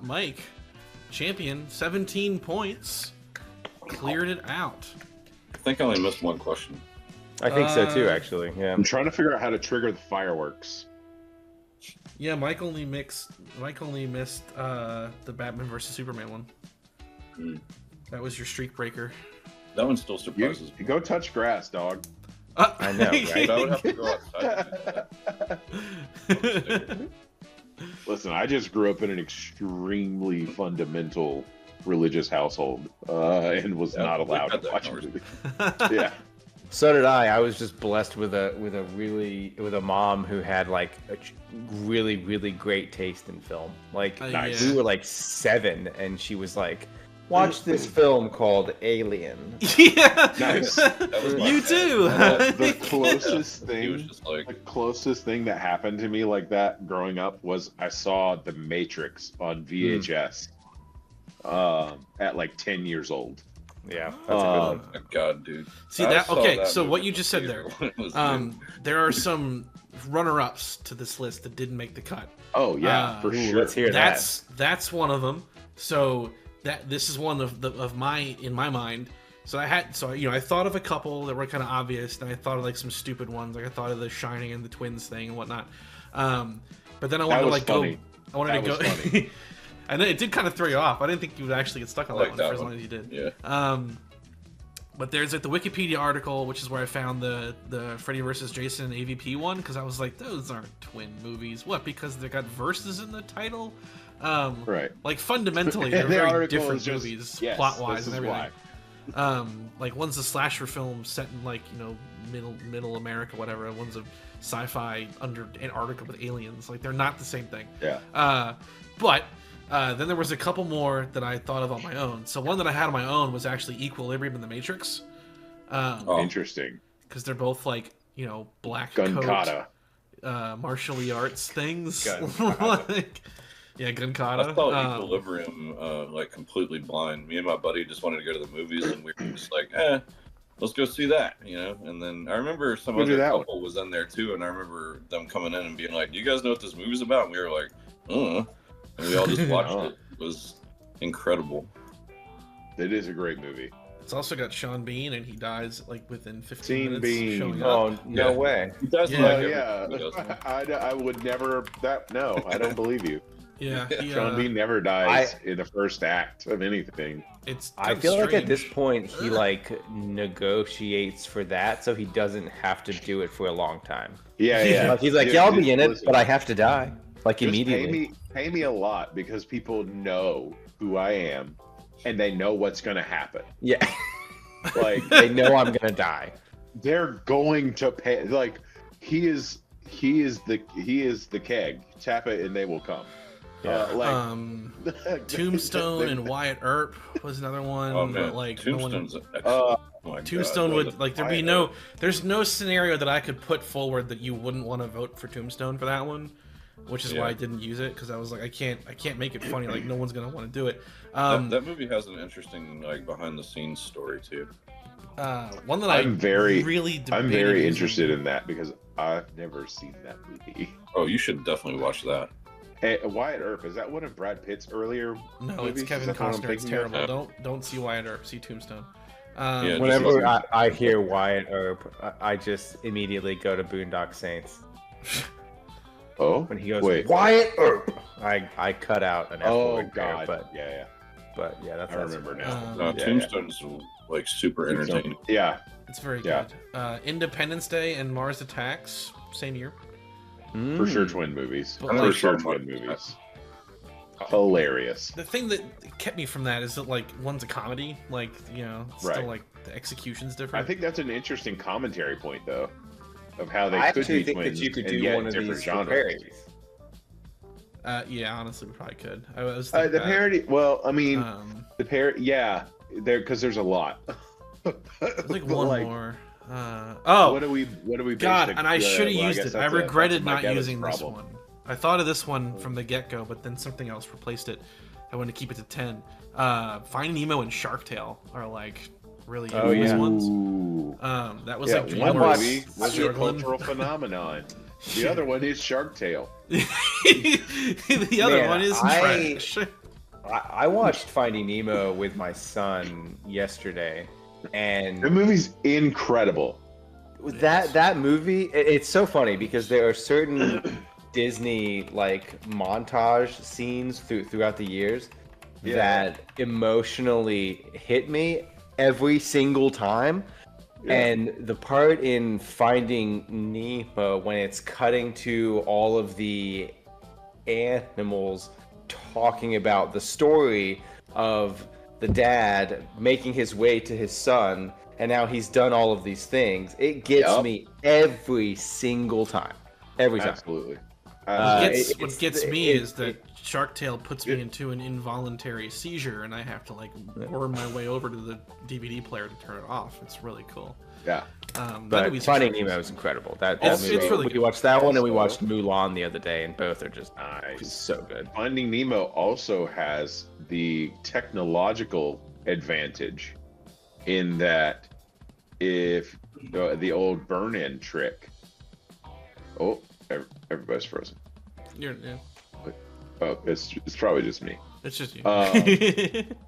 Mike. Champion, 17 points. Cleared it out. I think I only missed one question. I think so too, actually. Yeah. I'm trying to figure out how to trigger the fireworks. Yeah, Mike only missed the Batman versus Superman one. Hmm. That was your streak breaker. That one still You surprises me. go touch grass, dog. I know, right? I would have to go outside to do that. Listen, I just grew up in an extremely fundamental religious household, and was Yeah, not we allowed had to that watch conversation. movies. Yeah. So did I. I was just blessed with a mom who had like a really great taste in film. Like Nice. we were like 7, and she was like, watch this film called Alien. Yeah. Nice. was my You too. The closest He was thing, just like, the closest thing that happened to me like that growing up was I saw The Matrix on VHS at like 10 years old. Yeah, that's a good one. oh, God, dude. See I that? saw Okay, that so movie what you in just said theater there. when it was new. There are some runner-ups to this list that didn't make the cut. Oh yeah, for Ooh, sure. let's hear That's one of them. So this is one of my in my mind. So I thought of a couple that were kind of obvious, and I thought of like some stupid ones, like I thought of the Shining and the Twins thing and whatnot. But then I wanted to like funny. go. I wanted That to was go. funny. And it did kind of throw you off. I didn't think you would actually get stuck on I that like one that for as one. long as you did. Yeah. But there's like the Wikipedia article, which is where I found the Freddy vs. Jason AVP one, because I was like, those aren't twin movies. What? Because they got verses in the title? Right. Like fundamentally, they're The very article different is just, movies, yes, plot wise this and is everything. why. Like one's a slasher film set in like middle America, whatever. And one's a sci-fi under Antarctica with aliens. Like they're not the same thing. Yeah. But then there was a couple more that I thought of on my own. So one that I had on my own was actually Equilibrium and the Matrix. Interesting. Because they're both like black Gun coat, kata. martial arts things. Gun kata. Like, yeah, gun kata. I saw Equilibrium like completely blind. Me and my buddy just wanted to go to the movies, and we were just like, let's go see that, And then I remember some Go do other that couple was in there too, and I remember them coming in and being like, "Do you guys know what this movie's about?" And we were like, and we all just watched it. It was incredible. It is a great movie. It's also got Sean Bean, and he dies like within 15 Sean minutes Bean. of showing up. Oh, no Yeah. way. He does Yeah. like Oh, every yeah. movie, doesn't he? I would never. No, I don't believe you. Yeah, he, Sean Bean never dies in the first act of anything. it's. I kinda feel like at strange. this point he like negotiates for that, so he doesn't have to do it for a long time. Yeah, yeah. Like he's like, Dude, yeah, I'll be in it, listen, but I have to die. Like just immediately. pay me a lot because people know who I am, and they know what's going to happen. Yeah. Like They know I'm gonna die. they're going to pay. Like he is the keg. Tap it and they will come. Tombstone and Wyatt Earp was another one. Oh man, but, like Tombstone's no one, excellent. Oh my Tombstone God, would like there'd be Wyatt there's no scenario that I could put forward that you wouldn't want to vote for Tombstone for that one, which is why I didn't use it, because I was like I can't make it funny, like no one's gonna want to do it. that movie has an interesting like behind the scenes story too. One that I'm very using. interested in that because I've never seen that movie. Oh, you should definitely watch that. Hey, Wyatt Earp, is that one of Brad Pitt's earlier No, movies? it's Kevin Is that the one I'm Costner. It's thinking of? terrible. Don't see Wyatt Earp. See Tombstone. Yeah, Whenever I hear Wyatt Earp, I just immediately go to Boondock Saints. Oh, When he goes, wait. Wyatt Earp, I cut out an F Oh word there, God, but yeah, that's I remember now. No, Yeah, Tombstone's like super entertaining. Yeah, It's very Yeah. good. Independence Day and Mars Attacks, same year. Mm. for sure, twin movies. But For like- sure, twin movies. Hilarious. The thing that kept me from that is that like one's a comedy, like it's Right. still like the execution's different. I think that's an interesting commentary point, though, of how they I could actually be think twins that you could and do yet one of different these genres. parodies. Yeah, honestly, we probably could. I was The thinking that. parody. Well, I mean, Um, the parody. Yeah, because there's a lot. there's like But, one more. Oh What do we? God! basic- And I should have well, used guess it. I that's regretted Mike not Evans' using this problem. one. I thought of this one from the get-go, but then something else replaced it. I wanted to keep it to 10. Finding Nemo and Shark Tale are like really Oh, infamous yeah. ones. Ooh. That was Yeah, like one DreamWorks movie was a struggling. cultural phenomenon. The other one is Shark Tale. The other Man, one is trash. I watched Finding Nemo with my son yesterday, and The movie's incredible. that movie, it's so funny because there are certain Disney like montage scenes throughout the years that emotionally hit me every single time. Yeah. And the part in Finding Nemo when it's cutting to all of the animals talking about the story of the dad making his way to his son, and now he's done all of these things. It gets Yep. me every single time. Every time. Absolutely. What it's- gets me it- is that Shark Tale puts me into an involuntary seizure, and I have to like worm my way over to the DVD player to turn it off. It's really cool. Yeah. But Finding Nemo is incredible. It's really we good. watched that one and we watched Mulan the other day, and both are just Nice. so good. Finding Nemo also has the technological advantage in that if the old burn-in trick. Oh, everybody's frozen. Yeah. Oh, it's probably just me. It's just you.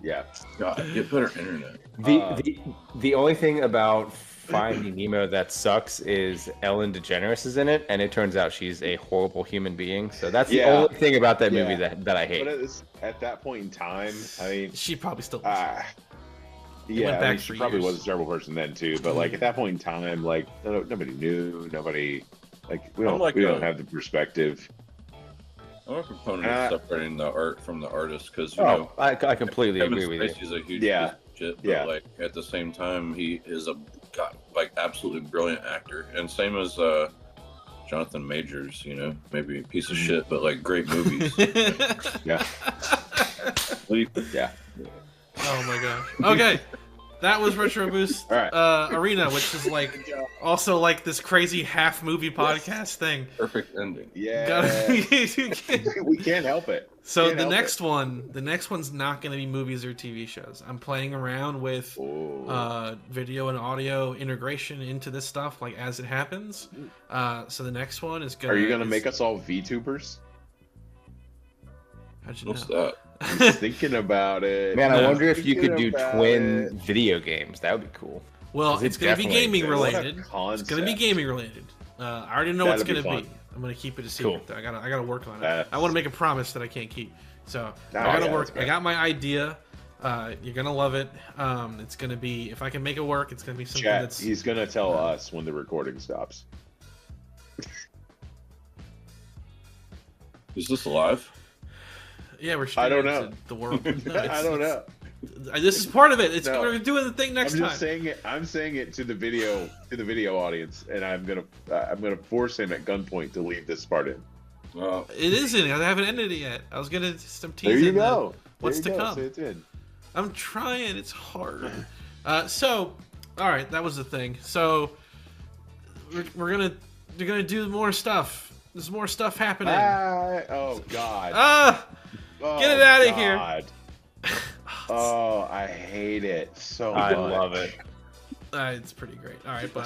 Yeah. God, get better internet. The only thing about Finding Nemo that sucks is Ellen DeGeneres is in it, and it turns out she's a horrible human being. So that's the only thing about that movie that I hate. But at that point in time, I mean, she probably still. yeah, I mean, she probably was a terrible person then too. But like at that point in time, like nobody knew, nobody like we don't have the perspective. I'm a proponent of separating the art from the artist because you know I completely agree with you. He's a huge piece of shit, but like at the same time, he is a absolutely brilliant actor, and same as Jonathan Majors. You know, maybe a piece of shit, but like great movies. Yeah. Yeah. Oh my gosh. Okay. That was Retro Boost Arena, which is like also like this crazy half movie podcast thing. Perfect ending. Yeah. We can't help it. So the next one's not going to be movies or TV shows. I'm playing around with video and audio integration into this stuff, like as it happens. So the next one is gonna. Are you gonna make us all VTubers? How'd you know? What's that? I'm thinking about it. Man, I wonder if you could do twin video games. That would be cool. Well, it's going to be gaming related. What a It's going to be gaming related. I already know what it's going to be. fun. I'm going to keep it a secret. Cool. I gotta work on it. I want to make a promise that I can't keep. So I gotta work. I got my idea. You're gonna love it. It's gonna be, if I can make it work, it's gonna be something that's. He's gonna tell us when the recording stops. Is this live? Yeah, we're I don't streaming know. to the world. No, I don't know. This is part of it. No. We're doing the thing next time. I'm saying it to the video audience, and I'm gonna force him at gunpoint to leave this part in. Well, It is in it. I haven't ended it yet. I was gonna some teasing. There you go. What's There to you go. come? Say it's in. I'm trying. It's hard. So, all right, that was the thing. So, we're gonna do more stuff. There's more stuff happening. Oh God. Oh, get it out of God. Oh, I hate it so much. I love it. It's pretty great. All right, bye.